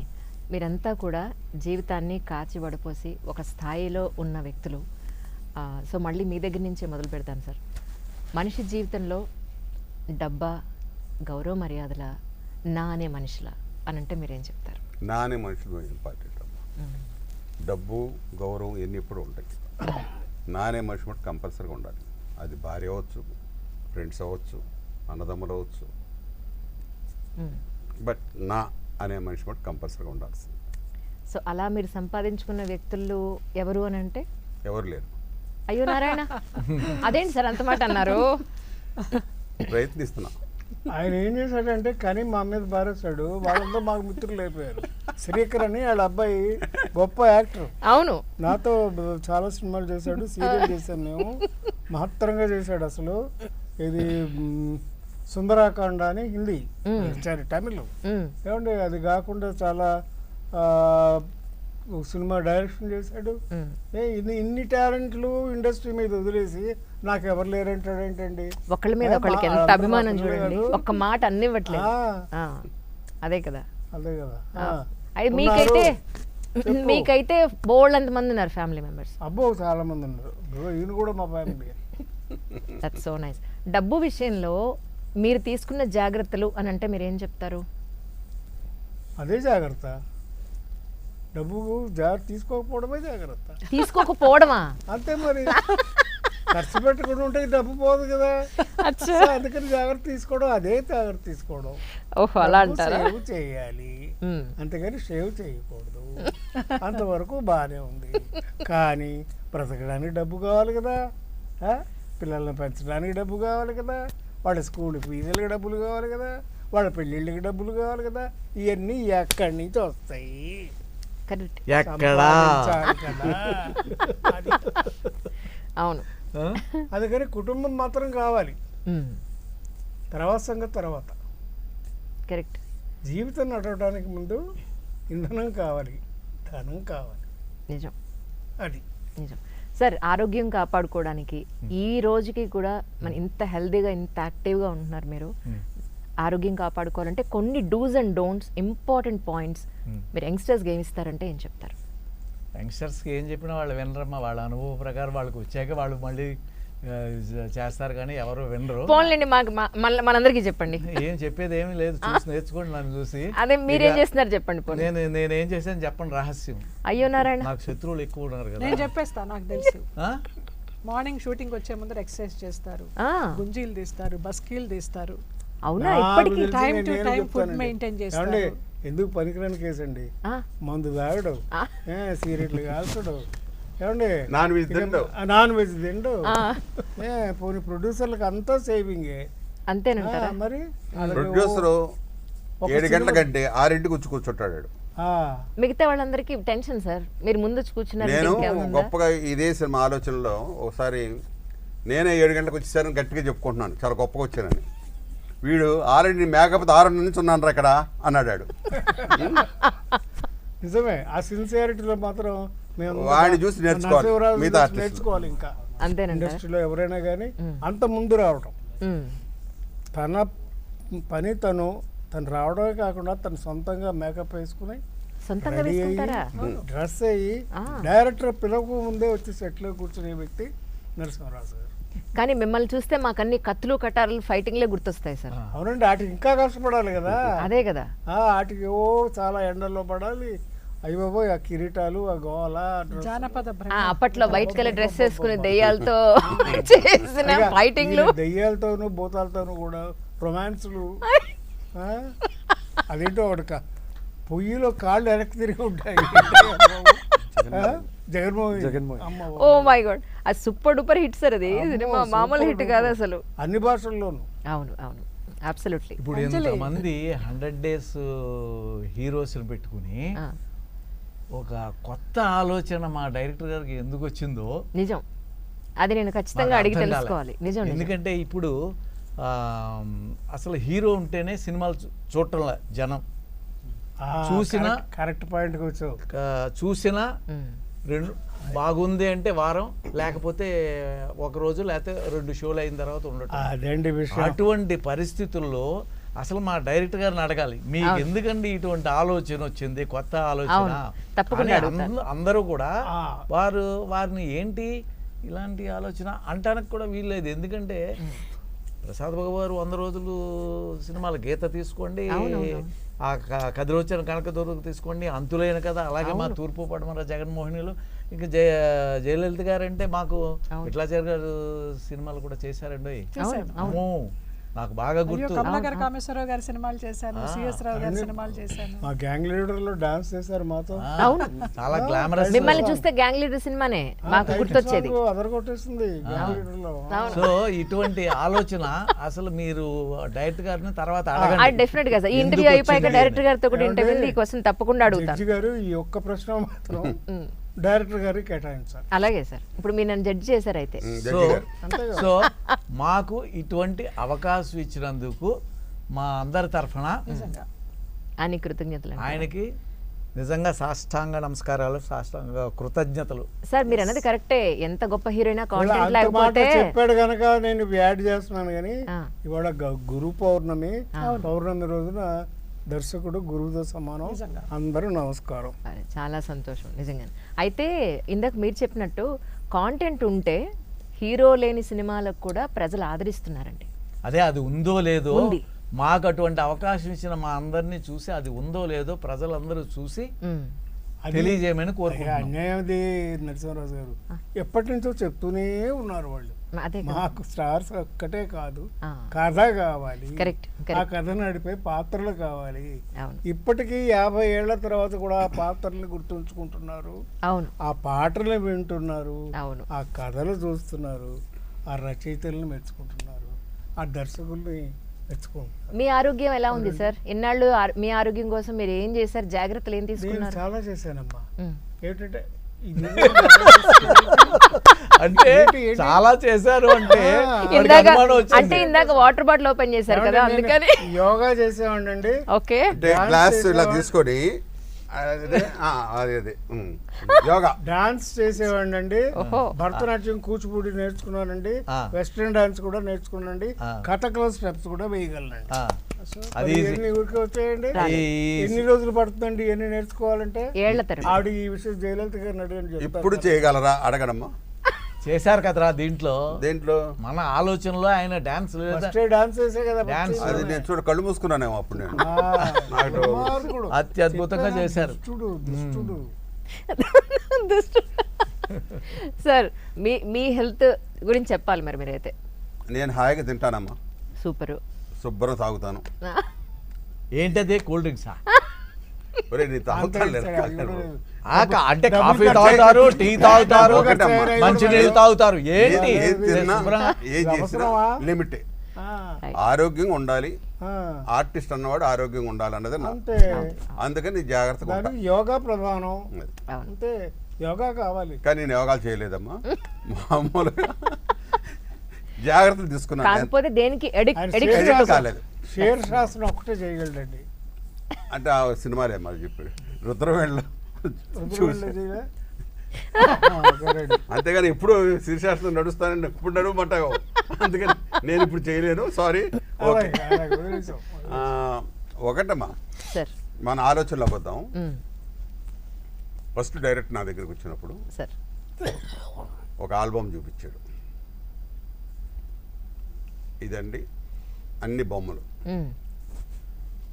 మీరంతా కూడా జీవితాన్ని కాచి వడపోసి ఒక స్థాయిలో ఉన్న వ్యక్తులు. సో మళ్ళీ మీ దగ్గర నుంచే మొదలు పెడతాను సార్. మనిషి జీవితంలో డబ్బా, గౌరవ మర్యాదల, నా అనే మనిషిలా అని అంటే మీరేం చెప్తారు? నా అనే మనుషులు ఇంపార్టెంట్ అమ్మా. డబ్బు గౌరవం ఇవన్నీ ఎప్పుడు ఉంటాయి. నా అనే మనిషి మటు కంపల్సరీగా ఉండాలి. అది భార్య అవ్వచ్చు, ఫ్రెండ్స్ అవ్వచ్చు, అన్నదమ్ములు అవ్వచ్చు, బట్ నా అనే మనిషి మటు కంపల్సరీగా ఉండాల్సింది. సో అలా మీరు సంపాదించుకున్న వ్యక్తులు ఎవరు అని అంటే? ఎవరు లేరు. అయ్యో నారాయణ, అదేంటి సార్ అంత మాట అన్నారు? ప్రయత్నిస్తున్నా. ఆయన ఏం చేశాడంటే కానీ మా మీద బారేశాడు. వాళ్ళంతా మాకు మిత్రులు అయిపోయారు. శ్రీకర్ అని వాళ్ళ అబ్బాయి గొప్ప యాక్టర్. అవును, నాతో చాలా సినిమాలు చేశాడు, సీరియల్ చేశాను మేము. మహత్తరంగా చేశాడు అసలు. ఇది సుందరాకాండ అని హిందీ, సరే తమిళ్ ఏమండి. అది కాకుండా చాలా సినిమా డైరెక్షన్ చేశాడు. ఇన్ని టాలెంట్లు ఇండస్ట్రీ మీద వదిలేసి నాకు ఎవరు లేరంటాడు ఏంటండి? ఒకళ్ళ మీద ఒకళ్ళకి ఎంత అభిమానం చూడండి. ఒక్క మాట అన్నివ్వట్లేదు. అదే కదా, అదే కదా. అది మీకైతే బోల్డ్ అంత మంది ఉన్నారు ఫ్యామిలీ మెంబర్స్. అబ్బో చాలా మంది ఉన్నారు. ఈయన కూడా మా ఫ్యామిలీ. That's so nice. డబ్బు విషయంలో మీరు తీసుకున్న జాగ్రత్తలు అని అంటే మీరు ఏం చెప్తారు? అదే జాగ్రత్త. డబ్బు జాగ్రత్త తీసుకోకపోవడమే జాగ్రత్త. తీసుకోకపోవడమా? అంతే మరి. ఖర్చు పెట్టకుండా ఉంటే డబ్బు పోదు కదా. అందుకని జాగ్రత్త తీసుకోవడం, అదే జాగ్రత్త తీసుకోవడం. ఓహో, అలా అంటారా? సేవ్ చేయాలి, అంతేగాని సేవ్ చేయకూడదు. అంతవరకు బాగానే ఉంది. కానీ బ్రతకడానికి డబ్బు కావాలి కదా, పిల్లల్ని పెంచడానికి డబ్బు కావాలి కదా, వాళ్ళ స్కూల్ ఫీజులకి డబ్బులు కావాలి కదా, వాళ్ళ పెళ్ళిళ్ళకి డబ్బులు కావాలి కదా. ఇవన్నీ ఎక్కడి నుంచి వస్తాయి? ఎక్కడా? అవును. అందుకని కుటుంబం మాత్రం కావాలి, తర్వాత సంగతి తర్వాత. కరెక్ట్. జీవితం నడవడానికి ముందు ఇంధనం కావాలి, ధనం కావాలి. నిజం, అది నిజం. సార్ ఆరోగ్యం కాపాడుకోవడానికి ఈ రోజుకి కూడా మన ఇంత హెల్దీగా ఇంత యాక్టివ్గా ఉంటున్నారు మీరు. ఆరోగ్యం కాపాడుకోవాలంటే కొన్ని dos and don'ts, important points మీరు యంగ్స్టర్స్కి ఏమి ఇస్తారంటే ఏం చెప్తారు? యంగ్స్టర్స్కి ఏం చెప్పినా వాళ్ళు వినరమ్మా. వాళ్ళ అనుభవం ప్రకారం వాళ్ళకి వచ్చాక వాళ్ళు మళ్ళీ చేస్తారు కానీ ఎవరు వినరు. పోన్లేండి, మాకు మనందరికీ చెప్పండి. ఏం చెప్పేది ఏమీ లేదు, చూసి నేర్చుకోండి నన్ను చూసి. అదే మీరేం చేస్తున్నారు చెప్పండి. నేనేం చేశాను చెప్పండి రహస్యం. అయ్యో నారాయణ, నాకు శత్రువులు ఎక్కువ ఉన్నారు కదా. నేను చెప్పేస్తా, నాకు తెలుసు. మార్నింగ్ షూటింగ్ వచ్చే ముందర ఎక్సర్సైజ్ చేస్తారు, గుంజీలు తీస్తారు, బస్కీలు తీస్తారు. అవునా? ఇప్పటికీ time to time food maintain చేస్తారు. ఎందుకు పనికిరాని కేసు అండి. మందు తాగడు, సిగరెట్లు కాల్చడు, ఏమండి నాన్ వెజ్ తిండు. పోనీ ప్రొడ్యూసర్లకు అంతా సేవింగే. అంతేనంటారా? మరి ప్రొడ్యూసర్ 7 గంటలకంటే 6 వచ్చి కూర్చుంటాడు. మిగతా వాళ్ళందరికీ టెన్షన్ సార్. మీరు ముందు కూర్చున్నారు. నేను గొప్పగా ఇదే సినిమా ఆలోచనలో ఒకసారి నేనే 7 గంటలకు వచ్చేసారని గట్టిగా చెప్పుకుంటున్నాను, చాలా గొప్పగా వచ్చానని. వీడు ఆల్రెడీ మేకప్ 6 నుంచి ఉన్నాను ఇక్కడ అన్నాడు. నిజమే, ఆ సిన్సియారిటీలో మాత్రం వాడిని చూసి నేర్చుకోవాలి. ఇంకా ఇండస్ట్రీలో ఎవరైనా కానీ అంత ముందు రావడం, తన పని తను రావడమే కాకుండా తను సొంతంగా మేకప్ వేసుకుని డ్రెస్ అయ్యి డైరెక్టర్ పిలవకు ముందే వచ్చి సెట్లో కూర్చునే వ్యక్తి నరసింహరాజు గారు. కానీ మిమ్మల్ని చూస్తే మాకు అన్ని కత్తులు కటారులు ఫైటింగ్లే గుర్తొస్తాయి సార్. అవునండి, వాటికి ఇంకా కష్టపడాలి కదా. అదే కదా, వాటికి చాలా ఎండల్లో పడాలి. అయ్యో ఆ కిరీటాలు, ఆ గోల, జానపద అప్పట్లో వైట్ కలర్ డ్రెస్ వేసుకుని దెయ్యాలతో చేసిన ఫైటింగ్లు, దెయ్యాలతోనూ భూతాలతోనూ కూడా రొమాన్స్లు. అదేంటో ఒకటి పొయ్యిలో కాళ్ళు వెనక్కి తిరిగి ఉంటాయి. జగన్మోహన్, ఓ మై గాడ్, అది సూపర్ డూపర్ హిట్ సార్. అది సినిమా మామూలు హిట్ కాదు అసలు, అన్ని భాషల్లోనూ. అవును అవును, అబ్సల్యూట్లీ. ఇప్పుడు ఎంతమంది 100 days హీరోస్ని పెట్టుకుని ఒక కొత్త ఆలోచన మా డైరెక్టర్ గారికి ఎందుకు వచ్చిందో నిజం, అది నేను ఖచ్చితంగా అడిగి తెలుసుకోవాలి. నిజం, ఎందుకంటే ఇప్పుడు అసలు హీరో ఉంటేనే సినిమాలు చూడటంలా జనం. చూసిన కరెక్ట్ పాయింట్కి వచ్చావు. చూసిన రెండు బాగుంది అంటే వారం, లేకపోతే ఒక రోజు, లేకపోతే 2 షోలు అయిన తర్వాత ఉండటం. అటువంటి పరిస్థితుల్లో అసలు మా డైరెక్టర్ గారిని అడగాలి, మీకు ఎందుకండి ఇటువంటి ఆలోచన వచ్చింది, కొత్త ఆలోచన. అందరూ కూడా వారిని ఏంటి ఇలాంటి ఆలోచన అంటానికి కూడా వీల్లేదు. ఎందుకంటే ప్రసాద్ బాబు గారు 100 రోజులు సినిమాల గీత తీసుకోండి, ఆ కదిరొచ్చిన కనకదుర్గ తీసుకోండి, అంతులైన కదా, అలాగే మా తూర్పు పడమర జగన్మోహినిలు, ఇంకా జయలలిత గారు అంటే మాకు విట్లాచారి గారు సినిమాలు కూడా చేశారండి. నాకు బాగా గుర్తు. కమలాకర్ కామేశ్వరరావు గారి సినిమాలు చేశాను, సిఎస్ రావు గారి సినిమాలు చేశాను. మా గ్యాంగ్ లీడర్ లో డాన్స్ చేశారు మాతో. అవును, చాలా గ్లామరస్. మిమ్మల్ని చూస్తే గ్యాంగ్ లీడర్ సినిమానే మాకు గుర్తొచ్చేది. అదరగొట్టేస్తుంది గ్యాంగ్ లీడర్ లో. సో ఇటువంటి ఆలోచన అసలు మీరు డైరెక్టర్ గారిని తర్వాత అడగండి. డెఫినెట్ గా ఈ ఇంటర్వ్యూ అయిపోయాక డైరెక్టర్ గారితో కూడా ఇంటర్వ్యూ ఈ క్వశ్చన్ తప్పకుండా అడుగుతాను. జడ్జి గారు ఈ ఒక్క ప్రశ్న మాత్రం డైరెక్టర్ గారికి కేటాయించారు. అలాగే సార్, ఇప్పుడు మీరు నన్ను జడ్జి చేశారు అయితే. సో మాకు ఇటువంటి అవకాశం ఇచ్చినందుకు మా అందరి తరఫున అని కృతజ్ఞతలు. ఆయనకి నిజంగా సాష్టాంగ నమస్కారాలు, సాష్టాంగ కృతజ్ఞతలు. సార్ మీరు అన్నది కరెక్టే, ఎంత గొప్ప హీరోయినా కాంటెంట్ లేకపోతే చెప్పాడు కనుక నేను యాడ్ చేస్తున్నాను. కానీ ఇవాళ గురు పౌర్ణమి రోజున దర్శకుడు గురువుతో సమానం. అందరూ నమస్కారం. చాలా సంతోషం నిజంగా. అయితే ఇందాక మీరు చెప్పినట్టు కాంటెంట్ ఉంటే హీరో లేని సినిమాలకు కూడా ప్రజలు ఆదరిస్తున్నారండి. అదే, అది ఉందో లేదో, మాకు అటువంటి అవకాశం ఇచ్చిన మా అందరినీ చూసి అది ఉందో లేదో ప్రజలందరూ చూసి తెలియజేయమని కోరుకుంటున్నాను. అన్యాయది నరసింహరాజు గారు ఎప్పటి నుంచో చెప్తూనే ఉన్నారు వాళ్ళు. మాకు స్టార్స్ ఒక్కటే కాదు, కథ కావాలి, ఆ కథ నడిపే పాత్రలు కావాలి. ఇప్పటికీ 50 ఏళ్ల తర్వాత కూడా ఆ పాత్రల్ని గుర్తుంచుకుంటున్నారు, ఆ పాటలు వింటున్నారు, ఆ కథలు చూస్తున్నారు, ఆ రచయితల్ని మెచ్చుకుంటున్నారు, ఆ దర్శకుల్ని మెచ్చుకుంటున్నారు. మీ ఆరోగ్యం ఎలా ఉంది సార్? ఇన్నాళ్ళు మీ ఆరోగ్యం కోసం మీరు ఏం చేశారు? జాగ్రత్తలు ఏం తీసుకున్నారు? చాలా చేశానమ్మా. ఏంటంటే అంటే చాలా చేశారు అంటే ఇందాక వాటర్ బాటిల్ ఓపెన్ చేశారు కదా, అందుకని యోగా చేసేవాడి. ఓకే, గ్లాస్ ఇలా తీసుకొని అదే అదే యోగా డాన్స్ చేసేవాడినండి, ఓహో. భరతనాట్యం కూచిపూడి నేర్చుకున్నానండి, వెస్ట్రన్ డాన్స్ కూడా నేర్చుకున్నానండి, కథకళ స్టెప్స్ కూడా వేయగలనండి. అది మరి ఎన్ని ఊరికే వచ్చాయండి? ఎన్ని రోజులు పడుతుందండి ఎన్ని నేర్చుకోవాలంటే? ఏళ్ల తరబడి. ఆవిడ ఈ విషయం జయలలిత గారిని అడిగని చెప్తారు. ఇప్పుడు చేయగలరా అడగడమ్మా. చేశారు కదరా దేంట్లో మన ఆలోచనలో ఆయన డాన్స్ ఫస్టే డాన్స్ చేసే కదా డాన్స్ అది నేను చూడ కళ్ళు మూసుకున్నానేమో అప్పుడు నేను. దుర్మార్గుడు. అత్యద్భుతంగా చేశారు. దుష్టుడు, దుష్టుడు. సార్ మీ హెల్త్ గురించి చెప్పాలి మరి మీరైతే. నేను హాయిగా తింటానమ్మా, సూపరు. శుభ్రం తాగుతాను. ఏంటది కూల్ డ్రింక్సా? ఒరే నీ తాగుతాను అంటే కాఫీ తాగుతారు, టీ తాగుతారు, మంచినీళ్ళు తాగుతారు. ఏంటి ఏది తిన్నా శుభ్రంగా? ఏం చేసినా లిమిటే. ఆరోగ్యంగా ఉండాలి, ఆర్టిస్ట్ అన్నవాడు ఆరోగ్యంగా ఉండాలి అన్నది నా. అంతే. అందుకని జాగ్రత్తగా ఉంటా. దానికి యోగా ప్రధానం. అంతే, యోగా కావాలి. కానీ నేను యోగాలు చేయలేదమ్మా, మామూలుగా జాగ్రత్తలు తీసుకున్నాను. కాకపోతే దేనికి ఆయన కాలేదు. షేర్ శాస్త్రం ఒకటే చేయగలడండి. అంటే ఆ సినిమాలే మరి చెప్పాడు రుద్రవేళ్ళ చూసి. అంతేగాని ఎప్పుడు శీర్షాస్త్రం నడుస్తానని ఎప్పుడు నడవమంటావు, అందుకని నేను ఇప్పుడు చేయలేను, సారీ. ఓకే, ఒకటమ్మా సార్ మన ఆలోచనలో పోతాం. ఫస్ట్ డైరెక్ట్ నా దగ్గరికి వచ్చినప్పుడు సార్ ఒక ఆల్బమ్ చూపించాడు. ఇదండి అన్ని బొమ్మలు.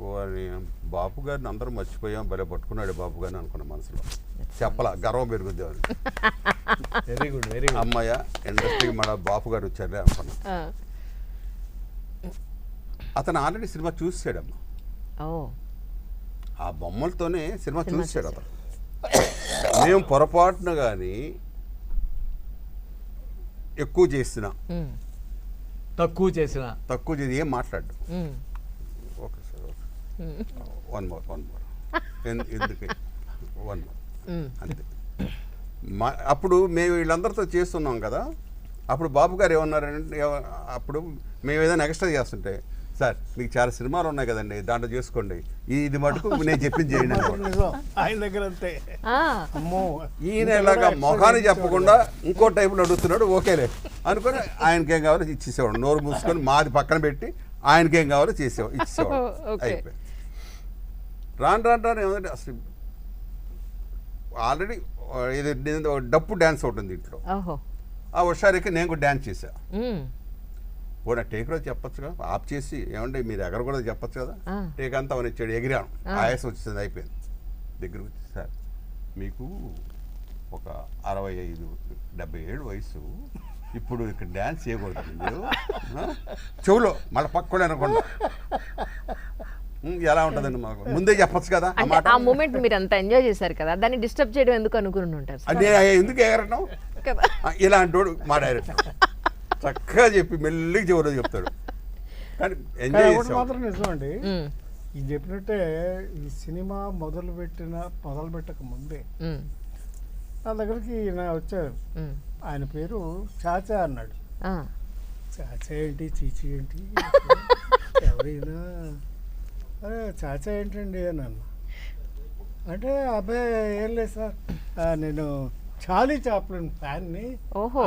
వారి బాపు గారిని అందరూ మర్చిపోయాం, భలే పట్టుకున్నాడు బాపు గారిని అనుకున్న మనసులో. చెప్పలా, గర్వం పెరుగుద్ది. Very good, very good. అమ్మయ్య ఇండస్ట్రీకి మన బాపు గారు వచ్చారే అనుకున్నా. అతను ఆల్రెడీ సినిమా చూసాడమ్మా, ఆ బొమ్మలతోనే సినిమా చూసాడు అతను. మేము పొరపాటున కానీ ఎక్కువ చేసిన తక్కువ చేసి ఏం మాట్లాడు. Okay sir, okay, one more ఎందుకు వన్ మోర్ అంతే. అప్పుడు మేము వీళ్ళందరితో చేస్తున్నాం కదా, అప్పుడు బాబు గారు ఏమన్నారంటే, అప్పుడు మేము ఏదైనా ఎక్స్ట్రా చేస్తుంటే, సార్ మీకు చాలా సినిమాలు ఉన్నాయి కదండి దాంట్లో చేసుకోండి, ఇది మటుకు నేను చెప్పింది చేయండి. ఆయన దగ్గర అంతే. ఈయన ఇలాగా మొఖాన్ని చెప్పకుండా ఇంకో టైపులో అడుగుతున్నాడు. ఓకేలే అనుకుని ఆయనకేం కావాలో ఇచ్చేసేవాడు, నోరు మూసుకొని మాది పక్కన పెట్టి ఆయనకేం కావాలో ఇచ్చేసేవాడు. అయిపోయి రాను ఏమంటే అసలు ఆల్రెడీ ఇది డప్పు డ్యాన్స్ ఒకటి ఉంది ఇంట్లో. ఆ హుషారికి నేను కూడా డ్యాన్స్ చేశా. ఓ నా టేక్ రోజు చెప్పొచ్చుగా, ఆఫ్ చేసి ఏమంటే మీరు ఎగర కూడా చెప్పొచ్చు కదా. టేక్ అంతా అవన్నీ ఇచ్చాడు, ఎగిరాను, ఆయాసం వచ్చేసింది, అయిపోయింది. దగ్గరకు వచ్చి, సార్ మీకు ఒక 65-70 వయసు, ఇప్పుడు ఇక్కడ డ్యాన్స్ చేయకూడదు మీరు, చెవులో మళ్ళీ పక్కనే అనకుండా ఎలా ఉంటుందండి, మాకు ముందే చెప్పొచ్చు కదా. ఆ మూమెంట్ మీరు అంత ఎంజాయ్ చేశారు కదా, దాన్ని డిస్టర్బ్ చేయడం ఎందుకు అనుకుని ఉంటారు? ఎందుకు ఎగరటం ఇలాంటి వాడు మా డైరెక్టర్ చక్కగా చెప్పి మెల్లిగా చివరిలో చెప్తాడు. కానీ ఎంజాయ్ మాత్రం నిజం అండి, ఇది చెప్పినట్టే ఈ సినిమా మొదలు పెట్టక ముందే నా దగ్గరికి వచ్చారు. ఆయన పేరు చాచా అన్నాడు. చాచా ఏంటి, చీచి ఏంటి, ఎవరైనా అరే చాచా ఏంటండి అన్నాను. అంటే అబ్బాయి ఏం లేదు సార్, నేను చార్లీ చాప్లిన్ ఫ్యాన్ని,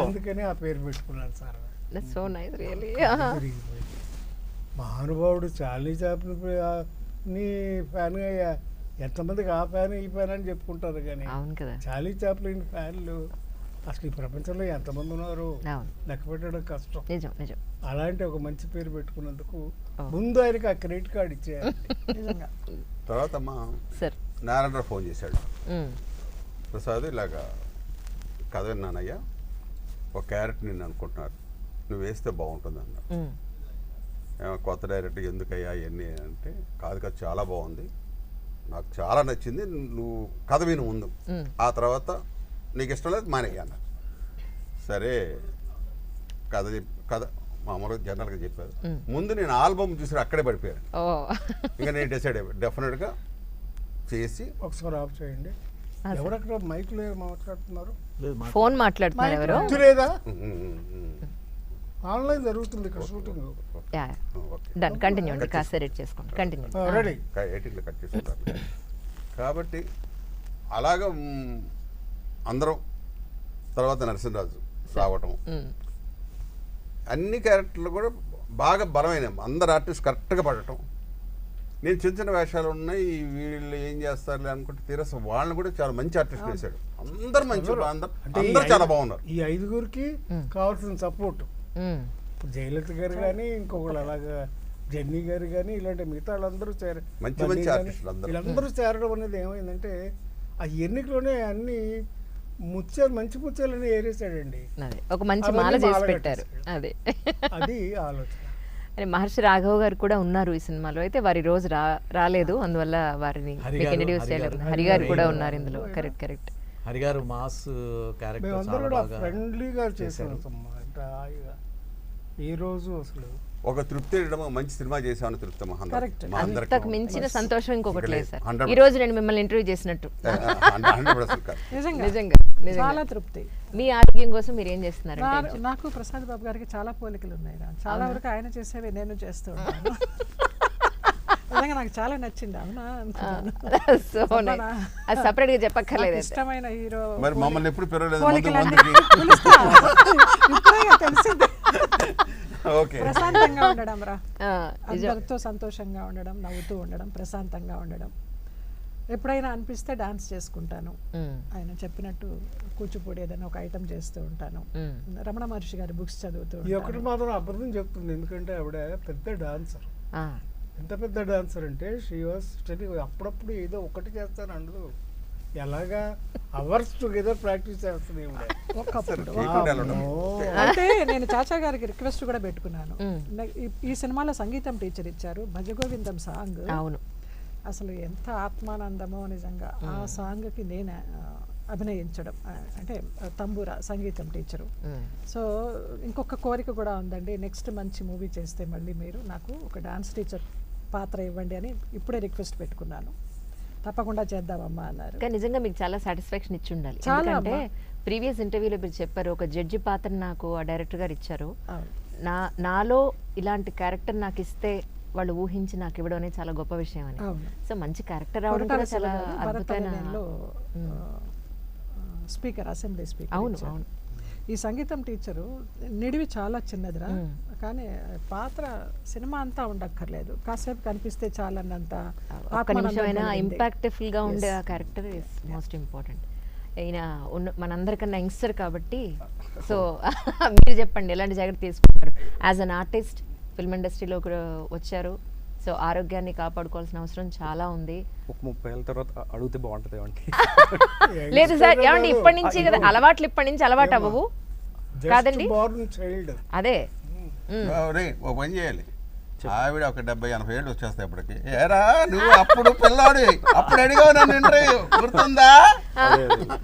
అందుకని ఆ పేరు పెట్టుకున్నాను సార్. మహానుభావుడు చార్లీ చాప్లిన్ నీ ఫ్యాన్గా ఎంతమందికి ఆ ఫ్యాన్ ఈ ఫ్యాన్ అని చెప్పుకుంటారు, కానీ చార్లీ చాప్లిన్ ఫ్యాన్లు అసలు ఈ ప్రపంచంలో ఎంతమంది ఉన్నారు లెక్క పెట్టడం కష్టం. అలాంటి ఒక మంచి పేరు పెట్టుకున్నందుకు ముందు ఆయనకి ఆ క్రెడిట్ కార్డు ఇచ్చేయాలి. తర్వాత నారాయణరావు ఫోన్ చేశాడు, ప్రసాద్ ఇలాగా కథ విన్నానయ్యా, ఒక క్యారెక్టర్ నిన్ను అనుకుంటున్నారు, నువ్వు వేస్తే బాగుంటుంది అన్నాడు. కొత్త డైరెక్టర్ ఎందుకయ్యా ఇవన్నీ అంటే, కాదు కదా చాలా బాగుంది, నాకు చాలా నచ్చింది, నువ్వు కథ విను ముందు, ఆ తర్వాత నీకు ఇష్టం లేదు మానేయ్యా అన్నారు. సరే కథ మామూలుగా జనరల్గా చెప్పారు. ముందు నేను ఆల్బమ్ చూసి అక్కడే పడిపోయాను. ఇంకా నేను డిసైడ్ అయిపోయాను డెఫినెట్గా చేసి. ఒకసారి ఆఫ్ చేయండి. ఎవరక్కడ మైక్ లో మాట్లాడుతున్నారు? ఫోన్ మాట్లాడుతున్నారు లేదా? ఆన్లైన్ జరుగుతుంది ఇక్కడ షూటింగ్. డన్, కంటిన్యూ అండి, కాస్త ఎడిట్ చేసుకోండి, కంటిన్యూ. రెడీ. ఎడిట్లో కట్ చేసుకుంటారు. కాబట్టి అలాగ అందరం తర్వాత నరసింహరాజు రావటం అన్ని క్యారెక్టర్లు కూడా బాగా బలమైన అందరు ఆర్టిస్ట్ కరెక్ట్గా పడటం. నేను చిన్న చిన్న వేషాలు ఉన్నాయి వీళ్ళు ఏం చేస్తారులే అనుకుంటే తీరస వాళ్ళని కూడా చాలా మంచి ఆర్టిస్ట్ వేశాడు. అందరు మంచి అందరు చాలా బాగున్నారు. ఈ 5గురికి కావాల్సిన సపోర్ట్ జయలలిత గారు కానీ ఇంకొకళ్ళు అలాగా జెన్నీ గారు కానీ ఇలాంటి మిగతా వాళ్ళందరూ మంచి మంచి ఆర్టిస్టులు వీళ్ళందరూ చేరడం అనేది ఏమైందంటే ఆ ఎన్నికలోనే అన్ని ముత్యాలు మంచి ముత్యాలని ఏరేసాడండి. ఒక మంచి మాల చేసి పెట్టారు. అదే అది ఆలోచన. మహర్షి రాఘవ్ గారు కూడా ఉన్నారు ఈ సినిమాలో. అయితే వారి రోజు రాలేదు, అందువల్ల వారిని ఇంట్రడ్యూస్ చేయలేదు. హరి గారు కూడా ఉన్నారు ఇందులో. కరెక్ట్. హరి గారు మాస్ క్యారెక్టర్ ఫ్రెండ్లీగా చేశారు. ఈ రోజు అసలు ఒక తృప్తి మంచి సినిమా చేసామని తృప్తి అంతకు మించిన సంతోషం ఇంకొకటి లేదు సార్. ఈ రోజు నేను మిమ్మల్ని ఇంటర్వ్యూ చేసినట్టు నిజంగా చాలా తృప్తి. మీ ఆరోగ్యం కోసం మీరు ఏం చేస్తున్నారు? నాకు ప్రసాద్ బాబు గారికి చాలా పోలికలు ఉన్నాయి. చాలా వరకు ఆయన చేసేవి నేను చేస్తూ ఉంటాను. నిజంగా నాకు చాలా నచ్చింది. అవునా అది సపరేట్ గా చెప్పక్కర్లేదు. ఇష్టమైన హీరో మరి మమ్మల్ని ఎప్పుడు తెలిసింది. ప్రశాంతంగా ఉండడం రా, అందరితో సంతోషంగా ఉండడం, నవ్వుతూ ఉండడం, ప్రశాంతంగా ఉండడం. ఎప్పుడైనా అనిపిస్తే డాన్స్ చేసుకుంటాను. ఆయన చెప్పినట్టు కూచిపూడి ఏదైనా ఒక ఐటమ్ చేస్తూ ఉంటాను. రమణ మహర్షి గారి బుక్స్ చదువుతూ ఉంటాను. ఒకటి మాత్రం అబద్ధం చెప్తుంది, ఎందుకంటే ఆవిడ పెద్ద డాన్సర్. ఎంత పెద్ద డాన్సర్ అంటే అప్పుడప్పుడు ఏదో ఒకటి చేస్తాను అందు ఎలాగా అవర్స్ టుగెదర్ ప్రాక్టీస్ చేస్తుంది. అంటే నేను చాచా గారికి రిక్వెస్ట్ కూడా పెట్టుకున్నాను. ఈ సినిమాలో సంగీతం టీచర్ ఇచ్చారు, భజగోవిందం సాంగ్. అవును, అసలు ఎంత ఆత్మానందమో నిజంగా. ఆ సాంగ్కి నేను అభినయించడం, అంటే తంబూరా సంగీతం టీచరు. సో ఇంకొక కోరిక కూడా ఉందండి, నెక్స్ట్ మంచి మూవీ చేస్తే మళ్ళీ మీరు నాకు ఒక డాన్స్ టీచర్ పాత్ర ఇవ్వండి అని ఇప్పుడే రిక్వెస్ట్ పెట్టుకున్నాను. తప్పకుండా చేద్దామమ్మా అన్నారు. కానీ నిజంగా మీకు చాలా సాటిస్ఫాక్షన్ ఇచ్చి ఉండాలి. ఎందుకంటే ప్రీవియస్ ఇంటర్వ్యూలో మీరు చెప్పారు, ఒక జడ్జి పాత్ర నాకు ఆ డైరెక్టర్ గారు ఇచ్చారు, నాలో ఇలాంటి క్యారెక్టర్ నాకు ఇస్తే వాళ్ళు ఊహించి నాకు ఇవ్వడం అనేది చాలా గొప్ప విషయం అని. సో మంచి క్యారెక్టర్ రావడం కూడా చాలా అద్భుతమైన స్పీకర్, అసెంబ్లీ స్పీకర్. అవును. ఈ సంగీతం టీచరు నిడివి చాలా చిన్నదిరా, కానీ పాత్ర సినిమా అంతా ఉండక్కర్లేదు, కాసేపు కనిపిస్తే చాలన్నంత ఇంపాక్ట్ఫుల్ గా ఉండే ఆ క్యారెక్టర్ ఇస్ మోస్ట్ ఇంపార్టెంట్. ఈయన మనందరికన్నా యంగ్స్టర్ కాబట్టి, సో మీరు చెప్పండి ఎలాంటి జాగ్రత్త తీసుకుంటారు? యాజ్ అన్ ఆర్టిస్ట్ ఫిల్మ్ ఇండస్ట్రీలో వచ్చారు, సో ఆరోగ్యాన్ని కాపాడుకోవాల్సిన అవసరం చాలా ఉంది. ఒక 30 ఏళ్ళ తర్వాత అడిగితే బాగుంటుంది ఏమంటే. లేదు సార్, ఏమండి ఇప్పటి నుంచి కదా అలవాట్లు, ఇప్పటి నుంచి అలవాటు అవ్వవు కాదండి. అదే ఓ పని చేయాలి, ఆవిడ ఒక 70-80 ఏళ్ళు వచ్చేస్తాయి అప్పటికి. ఏరా నువ్వు అప్పుడు పిల్లాడు, అప్పుడు అడిగావు నన్ను ఇంటర్వ్యూ, గుర్తుందా?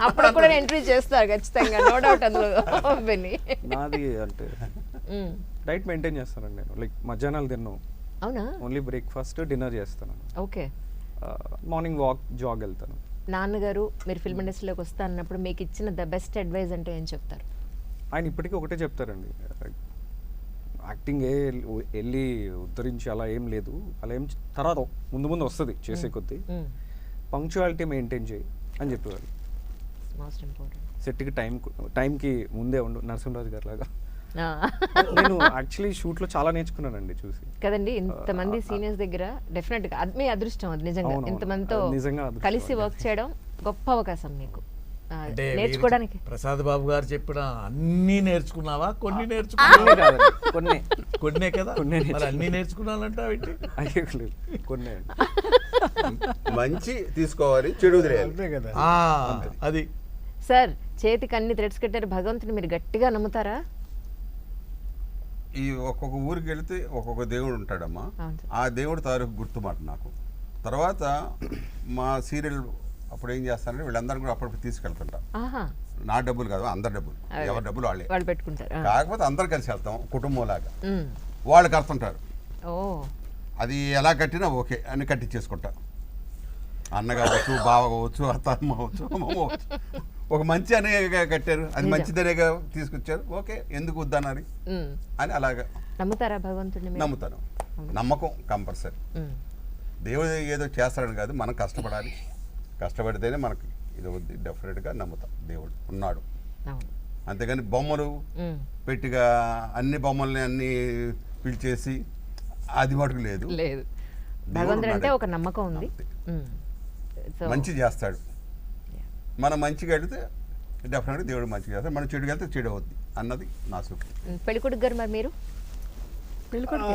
అప్పుడు కూడా ఇంటర్వ్యూ చేస్తారు ఖచ్చితంగా, నో డౌట్ అందులో. నాది అంటే డైట్ మెయింటైన్ చేస్తానండి నేను. లైక్ మధ్యాహ్నాలు తిన్నాను. అవునా? ఓన్లీ బ్రేక్ఫాస్ట్, డిన్నర్ చేస్తాను. ఓకే. మార్నింగ్ వాక్, జాగ్ వెళ్తాను. నాన్నగారు మీరు ఫిల్మ్ ఇండస్ట్రీలోకి వస్తా అన్నప్పుడు మీకు ఇచ్చిన ద బెస్ట్ అడ్వైజ్ అంటే ఏం చెప్తారు? ఆయన ఇప్పటికీ ఒకటే చెప్తారండి, యాక్టింగ్ వెళ్ళి ఉద్ధరించి అలా ఏం లేదు, అలా ఏం తర్వాత ముందు ముందు వస్తుంది చేసే కొద్దీ, పంక్చువాలిటీ మెయింటైన్ చేయి అని చెప్పేవారు. Most important. సెట్కి టైంకి ముందే ఉండు, నరసింహరాజు గారి లాగా. నేను యాక్చువల్లీ షూట్లో చాలా నేర్చుకున్నానండి చూసి కదండి. ఇంతమంది సీనియర్స్ దగ్గర డెఫినెట్ గా మీ అదృష్టం అది నిజంగా. ఇంతమందితో కలిసి వర్క్ చేయడం గొప్ప అవకాశం మీకు నేర్చుకోవడానికి. ప్రసాద్ బాబు గారు చెప్పిన అన్ని నేర్చుకున్నావా? కొన్ని నేర్చుకున్నా, కొన్నే కదా, అన్ని నేర్చుకున్నానంటే కొన్ని మంచి తీసుకోవాలి, చెడు కదా. అది సార్ చేతికి అన్ని థ్రెడ్స్ కట్టారు, భగవంతుని మీరు గట్టిగా నమ్ముతారా? ఈ ఒక్కొక్క ఊరికి వెళితే ఒక్కొక్క దేవుడు ఉంటాడమ్మా, ఆ దేవుడు తారీఖు గుర్తుమాట నాకు. తర్వాత మా సీరియల్ అప్పుడు ఏం చేస్తానంటే వీళ్ళందరూ కూడా అప్పటికి తీసుకెళ్తుంటా. నా డబ్బులు కాదు, అందరి డబ్బులు, ఎవరి డబ్బులు వాళ్ళే పెట్టుకుంటారు. కాకపోతే అందరు కలిసి వెళ్తాం కుటుంబం లాగా. వాళ్ళు కడుతుంటారు, అది ఎలా కట్టినా ఓకే అని కట్టించేసుకుంటా. అన్న కావచ్చు, బావ కావచ్చు, అత్తమ్మ కావచ్చు, అమ్మ కావచ్చు, ఒక మంచి అనే కట్టారు, అది మంచిదనేగా తీసుకొచ్చారు, ఓకే ఎందుకు వద్దనని అని అలాగా నమ్ముతారా భగవంతుడిని? నమ్ముతాను. నమ్మకం కంపల్సరీ. దేవుడు ఏదో చేస్తాడని కాదు, మనం కష్టపడాలి, కష్టపడితేనే మనకి ఇది అవుద్ది డెఫినెట్గా నమ్ముతాం దేవుడు ఉన్నాడు. అవును. అంతేగాని బొమ్మలు పెట్టిగా అన్ని బొమ్మల్ని అన్ని పిలిచేసి అది మటుకు లేదు. లేదు. దేవుడు భగవంతుడు అంటే ఉన్నాడు. ఒక నమ్మకం ఉంది. సో మంచి చేస్తాడు. మనం మంచిగా వెళితే డెఫినెట్గా దేవుడు మంచిగా చేస్తాడు, మనం చెడుగా వెళ్తే చెడు అవుద్ది అన్నది నా సూక్తి. పెళ్ళికొడుకు గారు మరి మీరు పెళ్ళికొడుకు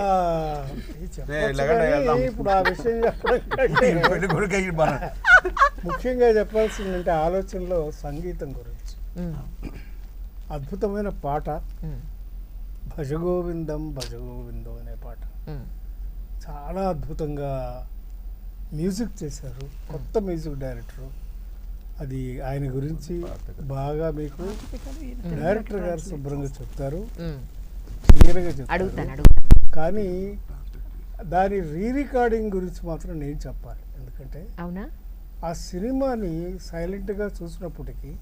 ఇది చెప్పొచ్చు లేకుండా కానీ వెళ్దాం. ఇప్పుడు ఆ విషయం చెప్పడం కంటే పెళ్లి కొడుకు అయ్యి మన ముఖ్యంగా చెప్పాల్సిందంటే ఆలోచనలో సంగీతం గురించి. అద్భుతమైన పాట భజగోవిందం భజగోవిందం అనే పాట చాలా అద్భుతంగా మ్యూజిక్ చేశారు, కొత్త మ్యూజిక్ డైరెక్టరు. అది ఆయన గురించి బాగా మీకు డైరెక్టర్ గారు శుభ్రంగా చెప్తారు, క్లియర్గా చెప్తారు. అడుగుతాను. కానీ దాని రికార్డింగ్ గురించి మాత్రం నేను చెప్పాలి. ఎందుకంటే అవునా? ఆ సినిమాని సైలెంట్గా చూసినప్పటికీ,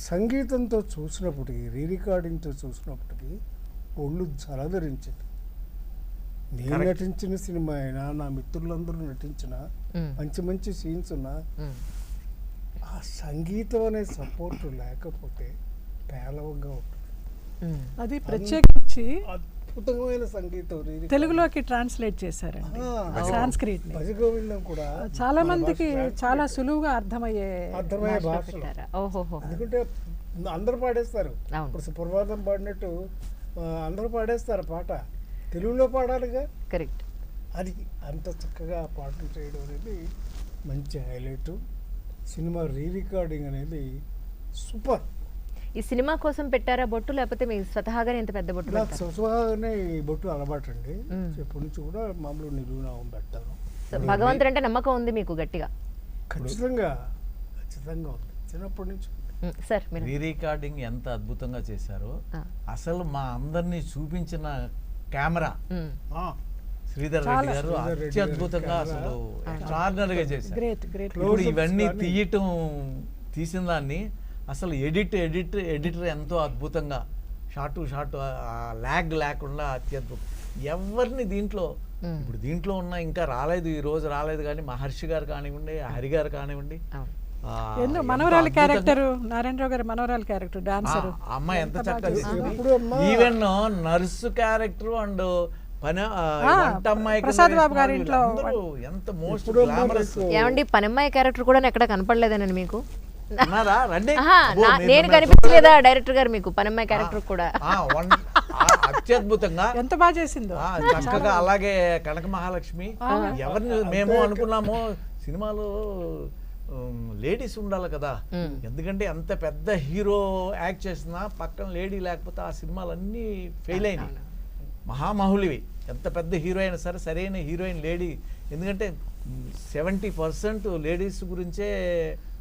సంగీతంతో చూసినప్పటికీ, రికార్డింగ్తో చూసినప్పటికీ ఒళ్ళు జలధరించింది. నేను నటించిన సినిమా అయినా, నా మిత్రులందరూ నటించిన మంచి మంచి సీన్స్ ఉన్నా ఆ సంగీతం అనే సపోర్ట్ లేకపోతే పేలవంగా ఉంటుంది. అది ప్రత్యేకించి అద్భుతమైన సంగీతం తెలుగులోకి ట్రాన్స్లేట్ చేశారండి సాంస్క్రిట్ ని. భజగోవిందం కూడా చాలా మందికి చాలా సులువుగా అర్థమయ్యే భాష. ఓహోహో. ఎందుకంటే అందరూ పాడేస్తారు. అవును. ఇప్పుడు సుప్రభాతం పాడినట్టు అందరూ పాడేస్తారు పాట, తెలుగులో పాడాలిగా. కరెక్ట్. అది అంత చక్కగా పాటలు చేయడం అనేది మంచి హైలైట్. సినిమా రికార్డింగ్ అనేది సూపర్. ఈ సినిమా కోసం పెట్టారా బొట్టు, లేకపోతే మీ స్వతహాగానే ఇంత పెద్ద బొట్టు నాకు పెట్టారా? స్వతహాగానే ఈ బొట్టు అలవాటు అండి. ఎప్పటి నుంచి కూడా మామూలు నిలువునామం పెడతాను. సో భగవంతుడు అంటే నమ్మకం ఉంది మీకు గట్టిగా? ఖచ్చితంగా ఖచ్చితంగా ఉంది, చిన్నప్పటి నుంచి. సార్ మీరు రికార్డింగ్ ఎంత అద్భుతంగా చేశారో, అసలు మా అందరినీ చూపించిన కెమెరా శ్రీధర్ రెడ్డి గారు అత్యద్భుతంగా అసలు ఎక్స్ట్రాడినరీగా చేశారు. Great great. ఇప్పుడు ఇవన్నీ తీసిన దాన్ని అసలు ఎడిటర్ ఎంతో అద్భుతంగా షార్ట్ ల్యాగ్ లేకుండా అత్యద్భుతం. ఎవరిని దీంట్లో ఇప్పుడు దీంట్లో ఉన్న ఇంకా రాలేదు, ఈ రోజు రాలేదు, కానీ మహర్షి గారు కానివ్వండి, హరి గారు కానివ్వండి, ఎందుకు మనవరాలి క్యారెక్టర్, నారాయణరావు గారి మనవరాలి క్యారెక్టర్, డాన్సర్ అమ్మాయి ఎంత చక్కగా ఎప్పుడు అమ్మా even nurse character and Prasad Babu గారి ఇంట్లో ఎంత మోస్ట్ గ్లామరస్. ఏమండి పనమ్మాయి క్యారెక్టర్ కూడా ఎక్కడ కనపడలేదనండి మీకు? రండి నేను కనిపించలేదా డైరెక్టర్ గారు మీకు పనమ్మాయి క్యారెక్టర్ కూడా? అత్యద్భుతంగా ఎంత బాగా చేసిందో చక్కగా. అలాగే కనక మహాలక్ష్మి, ఎవరిని మేము అనుకున్నామో సినిమాలో లేడీస్ ఉండాలి కదా, ఎందుకంటే అంత పెద్ద హీరో యాక్ట్ చేసినా పక్కన లేడీ లేకపోతే ఆ సినిమాలన్నీ ఫెయిల్ అయినాయి. మహామహులివి, ఎంత పెద్ద హీరో అయినా సరే సరైన హీరోయిన్ లేడీ. ఎందుకంటే 70% లేడీస్ గురించే